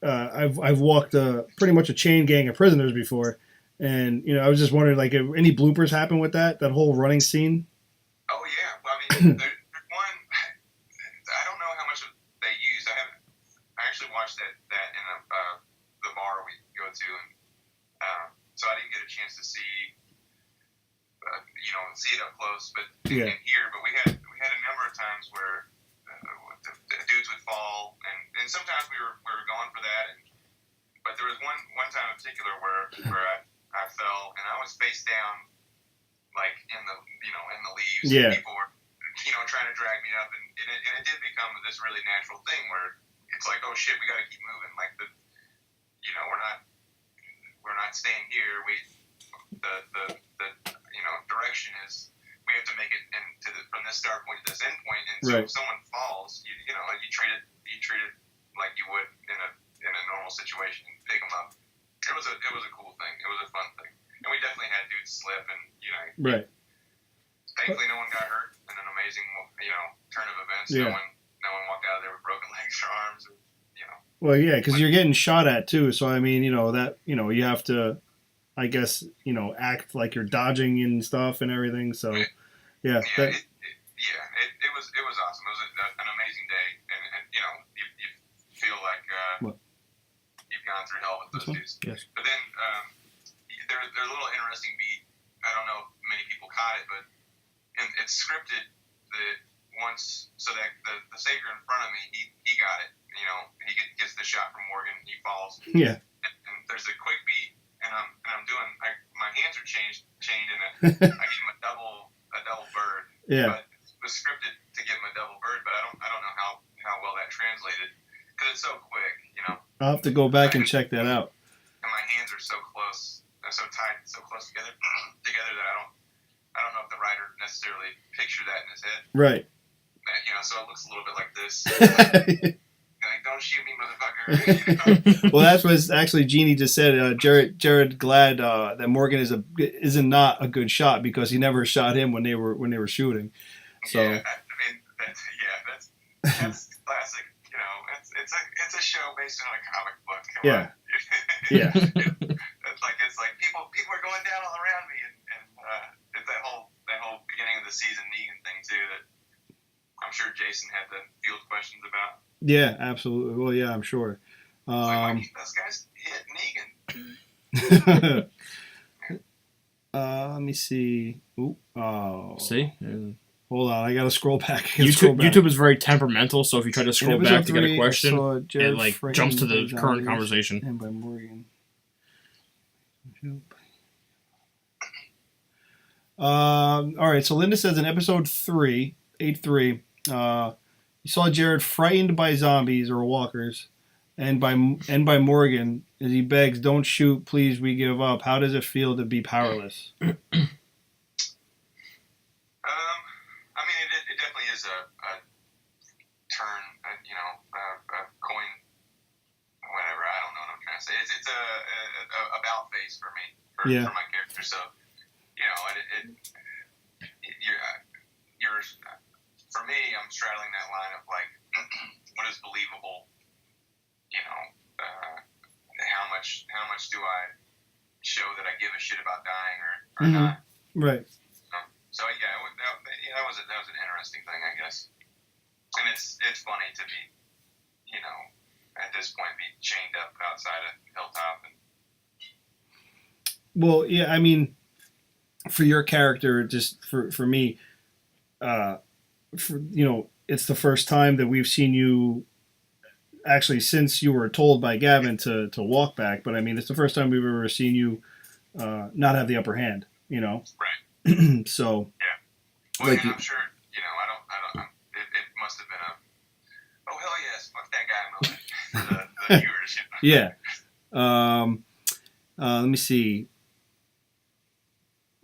I've walked pretty much a chain gang of prisoners before, and I was just wondering, like, if any bloopers happen with that whole running scene. Oh yeah, well, I mean, there's one. I don't know how much they used. I actually watched that in the bar we go to, and so I didn't get a chance to see, see it up close, but yeah. in here. But we had a number of times where the dudes would fall, and sometimes we were going for that. But there was one time in particular where I fell and I was face down, like in the leaves. Yeah. And people were trying to drag me up, and it did become this really natural thing where it's like, oh shit, we got to keep moving. Like we're not staying here. The direction is we have to make it from this start point to this end point. And so if someone falls, you treat it like you would in a normal situation and pick them up. It was a cool thing. It was a fun thing, and we definitely had dudes slip, and right. Thankfully, no one got hurt. In an amazing turn of events. Yeah. No one walked out of there with broken legs or arms. Well, yeah, because you're getting shot at too. So I mean, that you have to, I guess, act like you're dodging and stuff and everything. So right. Yeah. It was awesome. It was an amazing day, and you feel like you've gone through hell with those dudes. Yes. But then there's a little interesting beat. I don't know if many people caught it, but it's scripted that once, so that the savior in front of me, he got it. He gets the shot from Morgan. He falls. Yeah. And there's a quick beat, and I'm doing. My hands are chained, and I give him a double bird. Yeah. But it was scripted to give him a double bird, but I don't know how well that translated because it's so quick. I'll have to go back and check that out. And my hands are so close, they're so tight, so close together that I don't know if the writer necessarily pictured that in his head. Right. So it looks a little bit like this. Like, don't shoot me, motherfucker. Well, that's what actually Jeannie just said. Jared glad that Morgan is not a good shot because he never shot him when they were shooting. So yeah, that's classic. It's a show based on a comic book. Come on. Yeah. It's like people are going down all around me, and it's that whole beginning of the season Negan thing too that I'm sure Jason had to field questions about. Yeah, absolutely. Well, yeah, I'm sure. Why did those guys hit Negan? Let me see. Ooh, oh. See? Hold on, I gotta scroll back. YouTube is very temperamental, so if you try to scroll back to get a question, it jumps to the current conversation. And by Morgan. All right, so Linda says in episode 8-3, you saw Jared frightened by zombies or walkers, and by Morgan as he begs, "Don't shoot, please, we give up." How does it feel to be powerless? It definitely is a turn, a coin, whatever. I don't know what I'm trying to say. It's a about face for me, for my character. So, you're for me, I'm straddling that line of like, what is believable? How much do I show that I give a shit about dying or not? Right. So that was an interesting thing, I guess. And it's funny to be, at this point, be chained up outside a hilltop. Well, yeah, I mean, for your character, just for me, it's the first time that we've seen you. Actually, since you were told by Gavin to walk back, but I mean, it's the first time we've ever seen you not have the upper hand. Right. So. Yeah. Well, I'm sure. I don't. It must have been oh hell yes, fuck that guy moment for the viewers. Yeah. Let me see.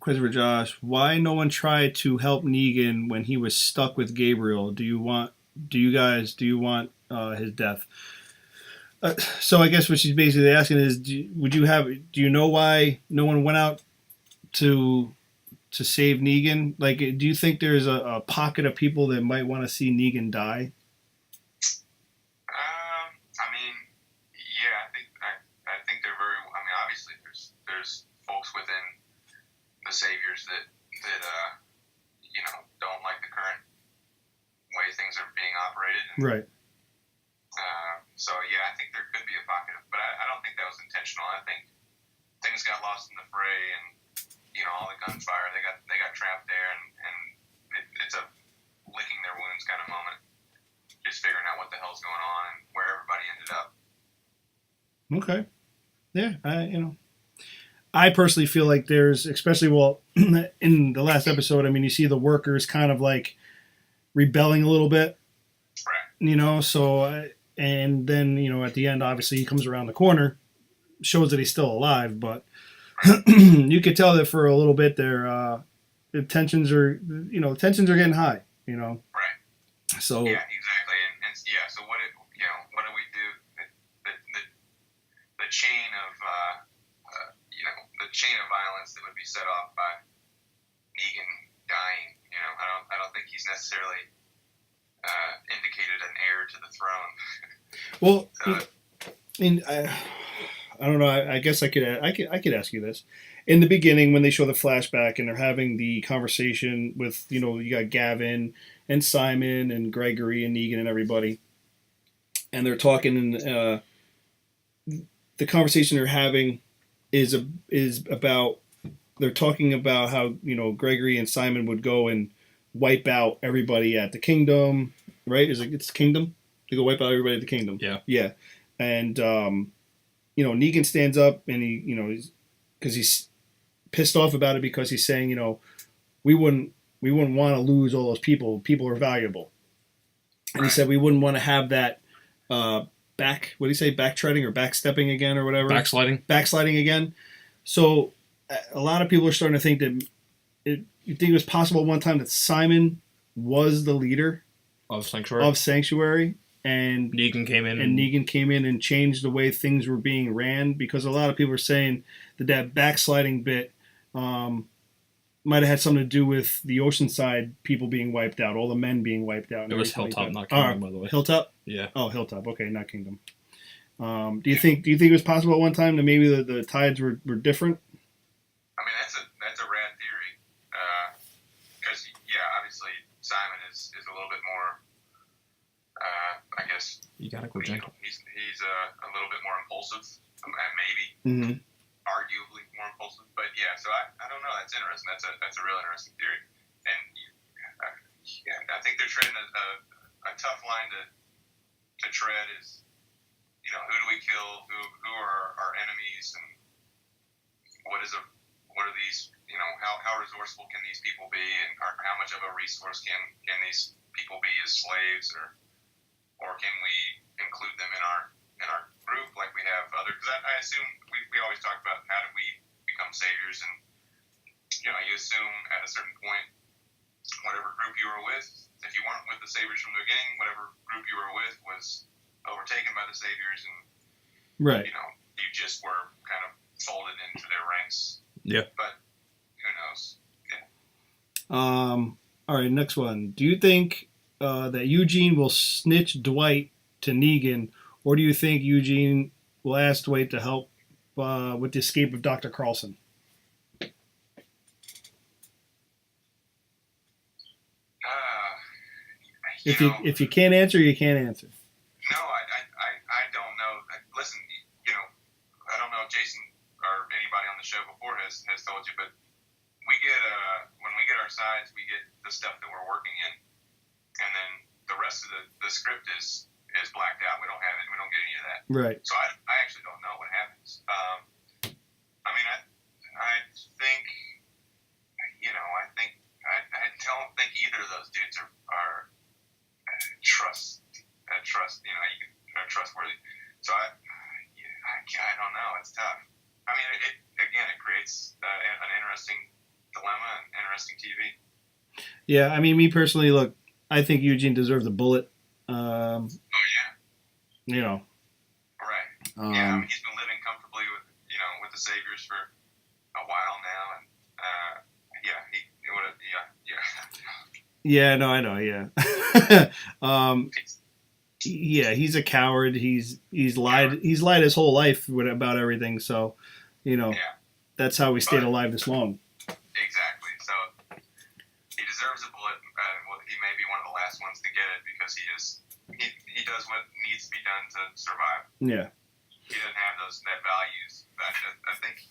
Question for Josh: why no one tried to help Negan when he was stuck with Gabriel? Do you want his death? So I guess what she's basically asking is, do you know why no one went out to save Negan? Like, do you think there's a pocket of people that might want to see Negan die? I think they're very. Obviously, there's folks within the saviors that don't like the current way things are being operated. Right. So yeah, I think there could be a pocket, but I don't think that was intentional. I think things just got lost in the fray, and all the gunfire. They got trapped there, and it's a licking their wounds kind of moment. Just figuring out what the hell's going on and where everybody ended up. Okay. Yeah, I personally feel like there's, especially, in the last episode, I mean, you see the workers kind of like rebelling a little bit, right? So, and then, at the end, obviously, he comes around the corner, shows that he's still alive, but you could tell that for a little bit there, the tensions are getting high, Right. So. Yeah, exactly. And so what do we do? The chain of, the chain of violence that would be set off by Negan dying. I don't think he's necessarily indicated an heir to the throne. Well, I don't know. I guess I could ask you this. In the beginning, when they show the flashback and they're having the conversation with, you got Gavin and Simon and Gregory and Negan and everybody, and they're talking, and the conversation they're having is about, they're talking about how Gregory and Simon would go and wipe out everybody at the kingdom, right? It's kingdom? They go wipe out everybody at the kingdom. Yeah. And Negan stands up and because he's pissed off about it, because he's saying, we wouldn't want to lose all those people. People are valuable. And he said we wouldn't want to have that what do you say, backtreading or backstepping again or whatever? Backsliding again. So a lot of people are starting to think that you think it was possible one time that Simon was the leader of Sanctuary, and Negan came in and changed the way things were being ran, because a lot of people are saying that backsliding bit might have had something to do with the Oceanside people being wiped out, all the men being wiped out. It was Hilltop, not Kingdom, by the way. Hilltop? Yeah. Oh, Hilltop. Okay, not Kingdom. Do you think it was possible at one time that maybe the tides were different? I mean, that's a rad theory. Because obviously Simon is a little bit more. I guess you gotta go gentle. He's a little bit more impulsive, maybe. Mm-hmm. Arguably more impulsive, but so I don't know. That's interesting. That's a real interesting theory, and I think they're treading a tough line to tread. Is who do we kill? Who are our enemies, and what are these? How resourceful can these people be, and how much of a resource can these people be as slaves, or can we include them in our group like we have other? Because I assume we always talk about how do we become saviors, and you assume at a certain point, whatever group you were with, if you weren't with the saviors from the beginning, whatever group you were with was overtaken by the saviors, and right, you just were kind of folded into their ranks. Yeah, but who knows? Yeah. All right, next one. Do you think that Eugene will snitch Dwight to Negan, or do you think Eugene will ask Dwight to help with the escape of Dr. Carlson? If you can't answer, you can't answer. No, I don't know. Listen, I don't know if Jason or anybody on the show before has told you, but we get when we get our sides, we get the stuff that we're working in, and then the rest of the script is blacked out. We don't have it. We don't get any of that. Right. So I actually don't know what happens. I mean, I think I don't think either of those dudes are trustworthy. So I don't know. It's tough. I mean, it creates an interesting dilemma and interesting TV. Yeah, I mean, me personally, look, I think Eugene deserves a bullet. Oh yeah. Right. I mean, he's been living comfortably with the saviors for a while now, and Yeah, no, I know. Yeah. Yeah, he's a coward. He's lied. He's lied his whole life about everything. So, that's how we stayed alive this long. Exactly. So he deserves a bullet. He may be one of the last ones to get it because he does what needs to be done to survive. Yeah. He doesn't have that values. But I think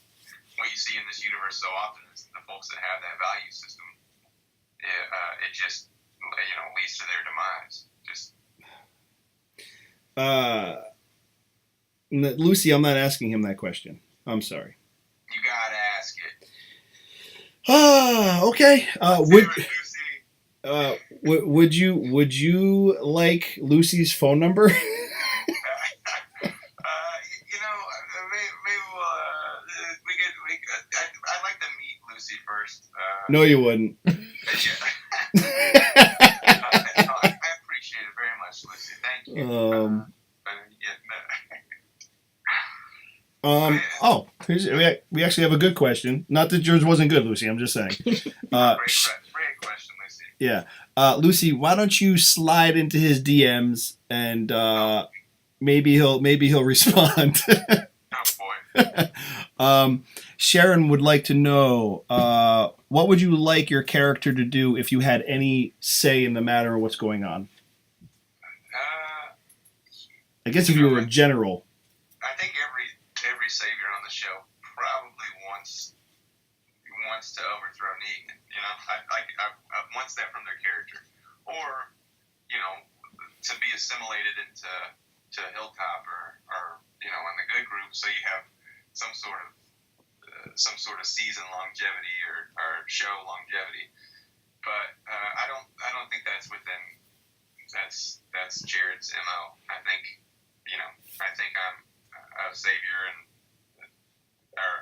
what you see in this universe so often is the folks that have that value system. It just leads to their demise. Lucy, I'm not asking him that question. I'm sorry. You gotta ask it. Okay. Lucy. Would you like Lucy's phone number? Maybe we'll, I'd like to meet Lucy first. No, you wouldn't. I appreciate it very much, Lucy. Thank you. We actually have a good question. Not that yours wasn't good, Lucy. I'm just saying. Great question, Lucy. Yeah, Lucy, why don't you slide into his DMs and maybe he'll respond. Oh boy. Sharon would like to know what would you like your character to do if you had any say in the matter of what's going on? I guess if you were a general. I think every savior on the show probably wants to overthrow Negan. I wants that from their character, or to be assimilated into Hilltop or in the good group, so you have some sort of season longevity or show longevity. But I don't think that's Jared's MO. I think I'm a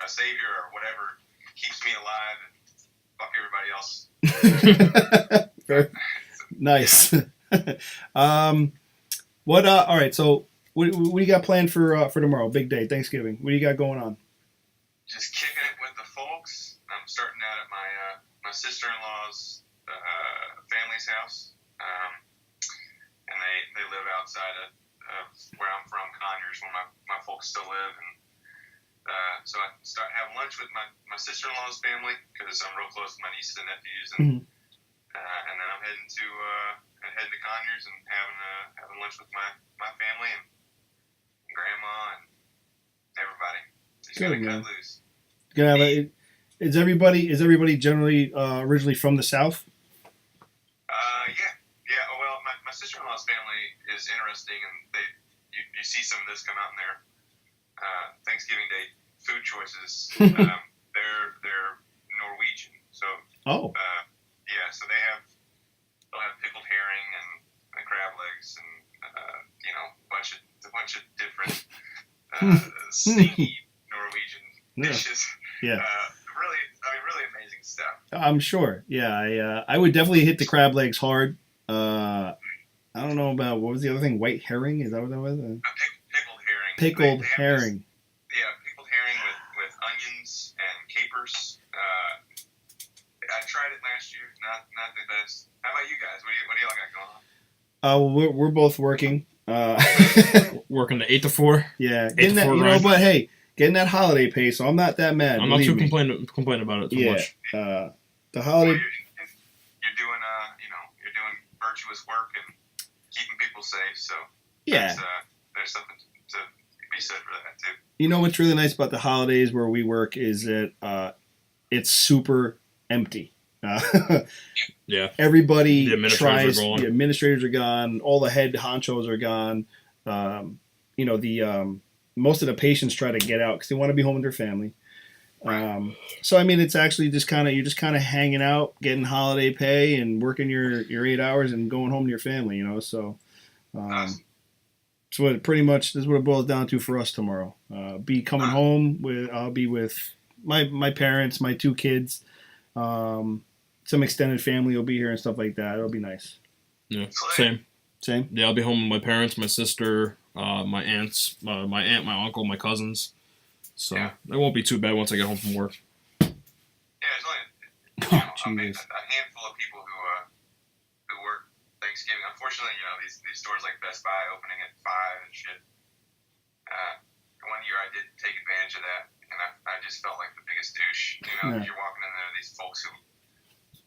savior or whatever keeps me alive and fuck everybody else. Nice. All right, so what do you got planned for tomorrow? Big day, Thanksgiving. What do you got going on? Just kicking it with the folks. I'm starting out at my sister-in-law's family's house, and they live outside of where I'm from, Conyers, where my folks still live, and so I start having lunch with my sister-in-law's family because I'm real close to my nieces and nephews, and and then I'm heading to Conyers and having lunch with my family and grandma and everybody. Just gonna cut loose. Is everybody generally originally from the South? Yeah. Well, my sister-in-law's family is interesting, and you see some of this come out in their Thanksgiving Day food choices. They're Norwegian, so so they'll have pickled herring and crab legs and a bunch of different sneaky Norwegian dishes. Yeah. Really amazing stuff. I'm sure. Yeah, I would definitely hit the crab legs hard. I don't know about, what was the other thing? White herring? Is that what that was? Pickled herring. Pickled herring. Pickled herring with onions and capers. I tried it last year. Not the best. How about you guys? What do y'all got going on? We're both working. Working the 8 to 4. Yeah, getting that. But hey, getting that holiday pay, so I'm not that mad. I'm not too complain about it too much. The holiday. You're doing virtuous work and keeping people safe. So yeah, there's something to be said for that too. You know what's really nice about the holidays where we work is that it's super empty. Yeah. Everybody tries. The administrators are gone. All the head honchos are gone. Most of the patients try to get out because they want to be home with their family. So I mean, it's actually you're just kind of hanging out, getting holiday pay, and working your 8 hours and going home to your family. So Nice. that's what it boils down to for us tomorrow. Be coming home with. I'll be with my parents, my 2 kids. Some extended family will be here and stuff like that. It'll be nice. Yeah, same. Yeah, I'll be home with my parents, my sister, my aunts, my aunt, my uncle, my cousins. So it won't be too bad once I get home from work. Yeah, it's only a handful of people who work Thanksgiving. Unfortunately, these stores like Best Buy opening at 5 and shit. One year I did take advantage of that, and I just felt like the biggest douche. You're walking in there, these folks who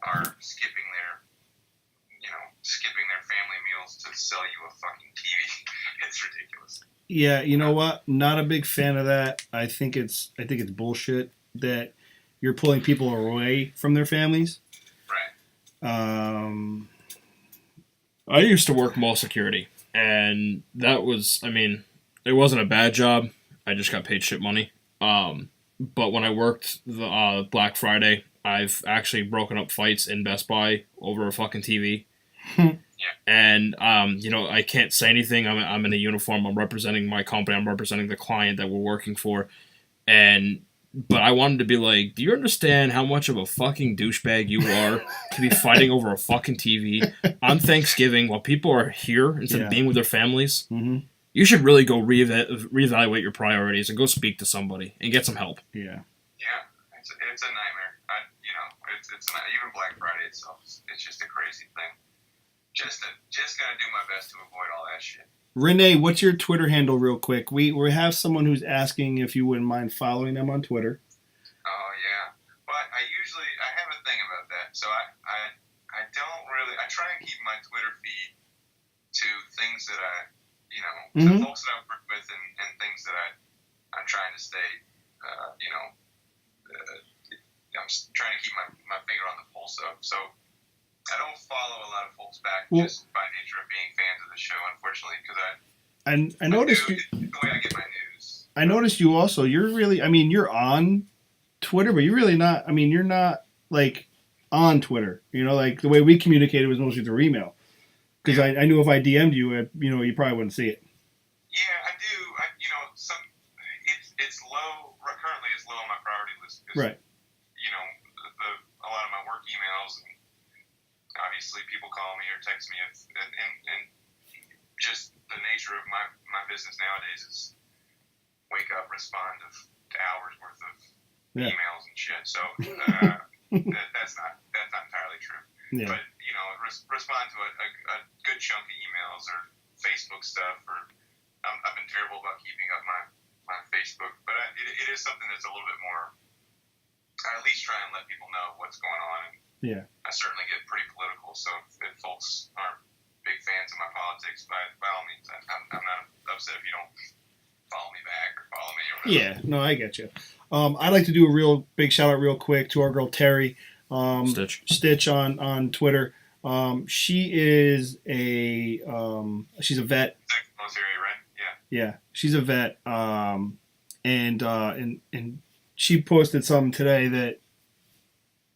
are skipping their family meals to sell you a fucking TV. It's ridiculous. Yeah, you know what? Not a big fan of that. I think it's bullshit. that you're pulling people away from their families. Right. I used to work mall security, and that was, I mean, it wasn't a bad job. I just got paid shit money. But when I worked the Black Friday, I've actually broken up fights in Best Buy over a fucking TV. Yeah. And I can't say anything. I'm in a uniform. I'm representing my company. I'm representing the client that we're working for. But I wanted to be like, do you understand how much of a fucking douchebag you are to be fighting over a fucking TV on Thanksgiving while people are here instead of being with their families? Mm-hmm. You should really go reevaluate your priorities and go speak to somebody and get some help. Yeah. Yeah. It's a nightmare. It's not, even Black Friday itself. It's just a crazy thing. Just gotta do my best to avoid all that shit. Renee, what's your Twitter handle real quick? We have someone who's asking if you wouldn't mind following them on Twitter. Oh, yeah. But I have a thing about that. So I don't really, I try and keep my Twitter feed to things that to folks that I work with and things that I'm trying to stay, I'm trying to keep my finger on the pulse of. So I don't follow a lot of folks back just by nature of being fans of the show, unfortunately, because I noticed the way I get my news. I noticed you also. You're really, you're on Twitter, but you're really not. You're not like on Twitter. Like the way we communicated was mostly through email. Because I knew if I DM'd you, you probably wouldn't see it. Yeah, I do. It's low. Currently, it's low on my priority list. Right. A lot of my work emails and obviously people call me or text me and just the nature of my business nowadays is wake up, respond to hours worth of emails and shit. So that's not entirely true. Yeah. But respond to a good chunk of emails or Facebook stuff, or I've been terrible about keeping up my Facebook, but it is something that's a little bit more. I at least try and let people know what's going on. And yeah. I certainly get pretty political, so if folks aren't big fans of my politics, by all means, I'm not upset if you don't follow me back or follow me or whatever. Yeah, no, I get you. I'd like to do a real big shout out real quick to our girl Terry. Stitch on Twitter. She is she's a vet. Military, right? Yeah, she's a vet. And she posted something today that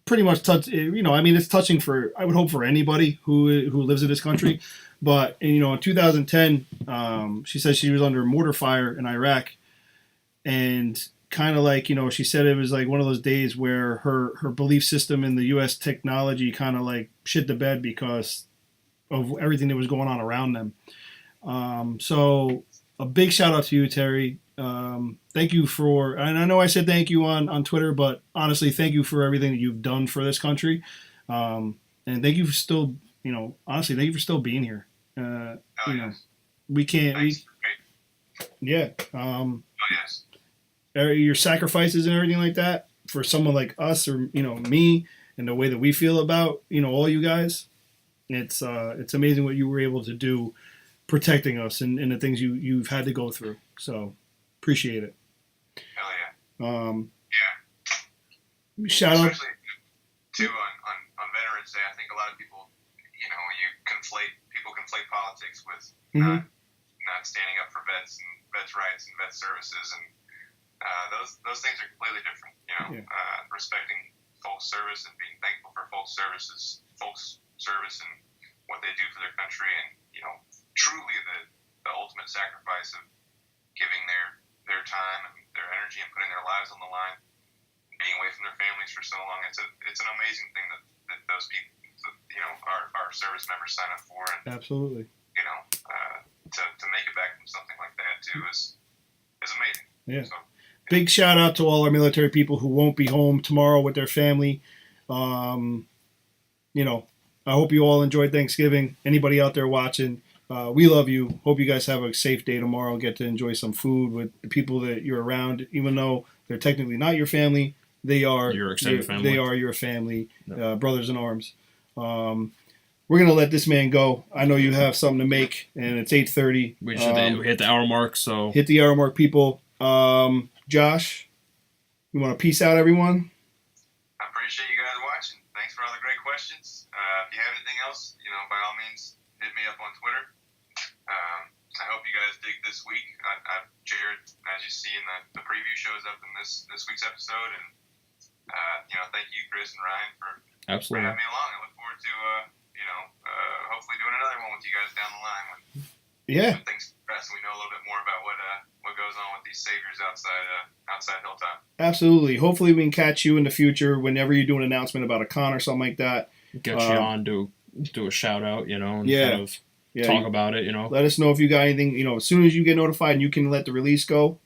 pretty much it's touching for, I would hope, for anybody who lives in this country. But in 2010, she said she was under mortar fire in Iraq, and kind of like, she said it was like one of those days where her belief system in the U.S. technology kind of like shit the bed because of everything that was going on around them. So a big shout out to you, Terry. Thank you and I know I said thank you on Twitter, but honestly, thank you for everything that you've done for this country. And thank you for still, honestly, thank you for still being here. We can't, yeah. Yes. Your sacrifices and everything like that for someone like us or, me and the way that we feel about, all you guys, it's amazing what you were able to do protecting us and the things you've had to go through. So appreciate it. Hell yeah. Shout out. Especially too on Veterans Day, I think a lot of people, people conflate politics with not standing up for vets and vets' rights and vets' services, and those things are completely different. Respecting folks' service and being thankful for folks' service and what they do for their country, and truly the ultimate sacrifice of giving their time and their energy and putting their lives on the line, being away from their families for so long. It's an amazing thing that those people, our service members sign up for, and absolutely, to make it back from something like that too is amazing. Yeah. So, big shout out to all our military people who won't be home tomorrow with their family. I hope you all enjoyed Thanksgiving. Anybody out there watching, we love you. Hope you guys have a safe day tomorrow. Get to enjoy some food with the people that you're around, even though they're technically not your family. They are your extended family. They are your family, brothers in arms. We're gonna let this man go. I know you have something to make, and it's 8:30. We hit the hour mark, so hit the hour mark, people. Josh, You want to peace out, everyone? I appreciate you guys watching. Thanks for all the great questions. If you have anything else, by all means, hit me up on Twitter. I hope you guys dig this week. Jared, as you see in the preview, shows up in this week's episode, and thank you, Chris and Ryan, for Absolutely. having me along. I look forward to hopefully doing another one with you guys down the line when things progress and we know a little bit more about what goes on with these saviors outside Hilltop. Absolutely. Hopefully we can catch you in the future whenever you do an announcement about a con or something like that. Get you on, do a shout out, and kind of talk about it, Let us know if you got anything, as soon as you get notified and you can let the release go,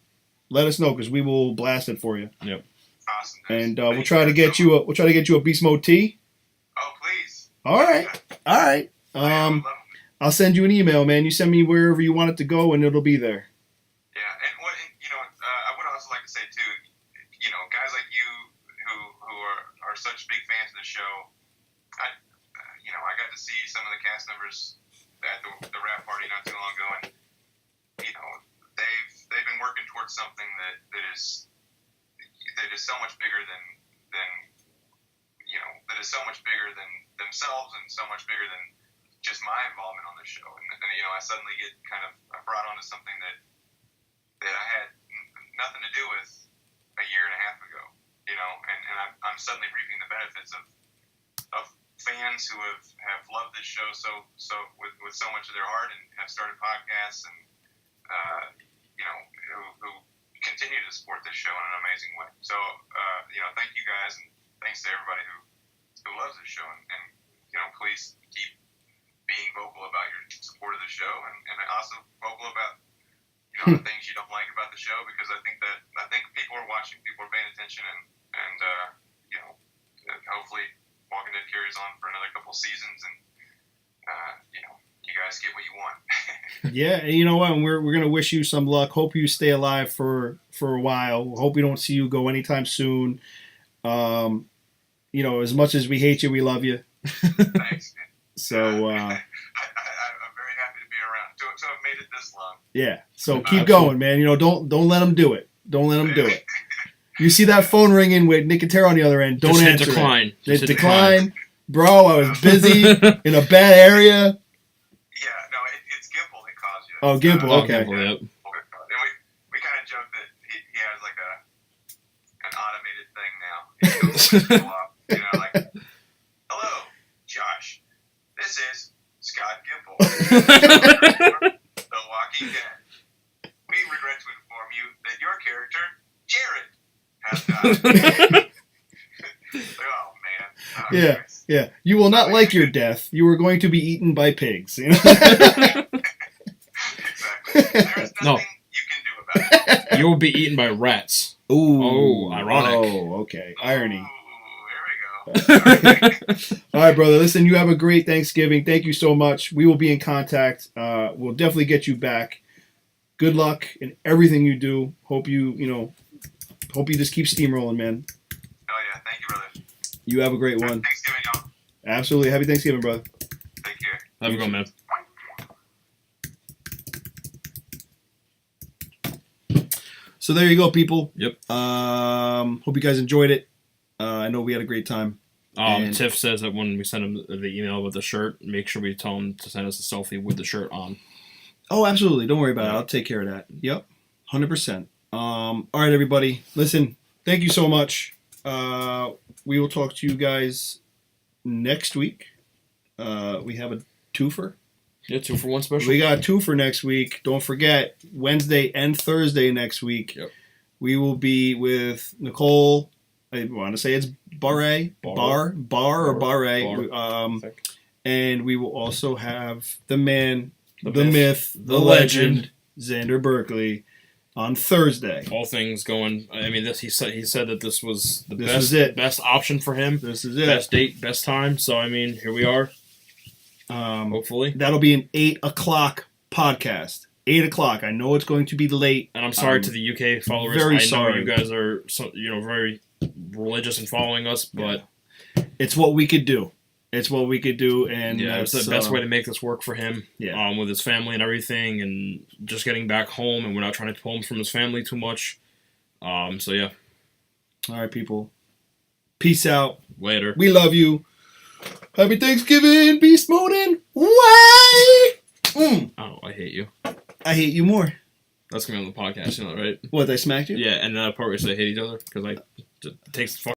let us know because we will blast it for you. Yep. Awesome. And we'll try to get you a Beast Mode tee. Oh, please. All right. I'll send you an email, man. You send me wherever you want it to go, and it'll be there. Yeah, and I would also like to say too, guys like you who are such big fans of the show. I got to see some of the cast members at the rap party not too long ago, and they've been working towards something that is so much bigger than that is so much bigger than themselves and so much bigger than just my involvement on the show. And I suddenly get kind of brought onto something that I had nothing to do with a year and a half ago, and I'm suddenly reaping the benefits of fans who have loved this show so with so much of their heart and have started podcasts and who continue to support this show in an amazing way. So thank you guys, and thanks to everybody who loves this show, and please keep being vocal about your support of the show, and also vocal about the things you don't like about the show, because I think people are watching, people are paying attention, and hopefully Walking Dead carries on for another couple seasons, and you guys get what you want. Yeah, and you know what? We're gonna wish you some luck. Hope you stay alive for a while. Hope we don't see you go anytime soon. As much as we hate you, we love you. Thanks. So I'm very happy to be around to have made it this long. Yeah. So keep going, man. Don't let them do it. Don't let them do it. You see that phone ringing with Nick and Tara on the other end? Don't answer decline. It. Decline. Bro, I was busy in a bad area. Yeah, no, it's Gimple that calls you. Oh, Gimple, okay. Gimple, yep. And we kind of joke that he has like an automated thing now. Like, hello, Josh. This is Scott Gimple. The Walking Dead. We regret to inform you that your character, Jared, has died. Oh, man. Yeah. You will not like your death. You are going to be eaten by pigs. Exactly. There is nothing you can do about it. You will be eaten by rats. Ooh. Oh, ironic. Oh, okay. Irony. Ooh, there we go. All right, brother. Listen, you have a great Thanksgiving. Thank you so much. We will be in contact. We'll definitely get you back. Good luck in everything you do. Hope you just keep steamrolling, man. Oh, yeah. Thank you, brother. You have a great one. Thanksgiving, y'all. Absolutely. Happy Thanksgiving, brother. Take care. Have a good one, man. So there you go, people. Yep. Hope you guys enjoyed it. I know we had a great time. Tiff says that when we send him the email with the shirt, make sure we tell him to send us a selfie with the shirt on. Oh, absolutely. Don't worry about it. I'll take care of that. Yep. 100%. All right, everybody. Listen, thank you so much. We will talk to you guys next week. We have a twofer. Yeah, 2 for 1 special. We got a twofer next week. Don't forget, Wednesday and Thursday next week, we will be with Nicole. I want to say it's Barre. Bar or Barre. And we will also have the man, the myth, the legend, Xander Berkeley, on Thursday. All things going. I mean, he said that this was the best option for him. This is it. Best date, best time. So I mean, here we are. Hopefully that'll be an 8 o'clock podcast. 8 o'clock. I know it's going to be late, and I'm sorry to the UK followers. Very sorry. I know you guys are very religious in following us, but it's what we could do. It's what we could do, and it's the best way to make this work for him. Yeah. With his family and everything, and just getting back home, and we're not trying to pull him from his family too much. So yeah. All right, people. Peace out. Later. We love you. Happy Thanksgiving. Beast Modin. Why? Oh, I hate you. I hate you more. That's going to be on the podcast, you know, right? What, they smacked you? Yeah, and then that part where they hate each other because it takes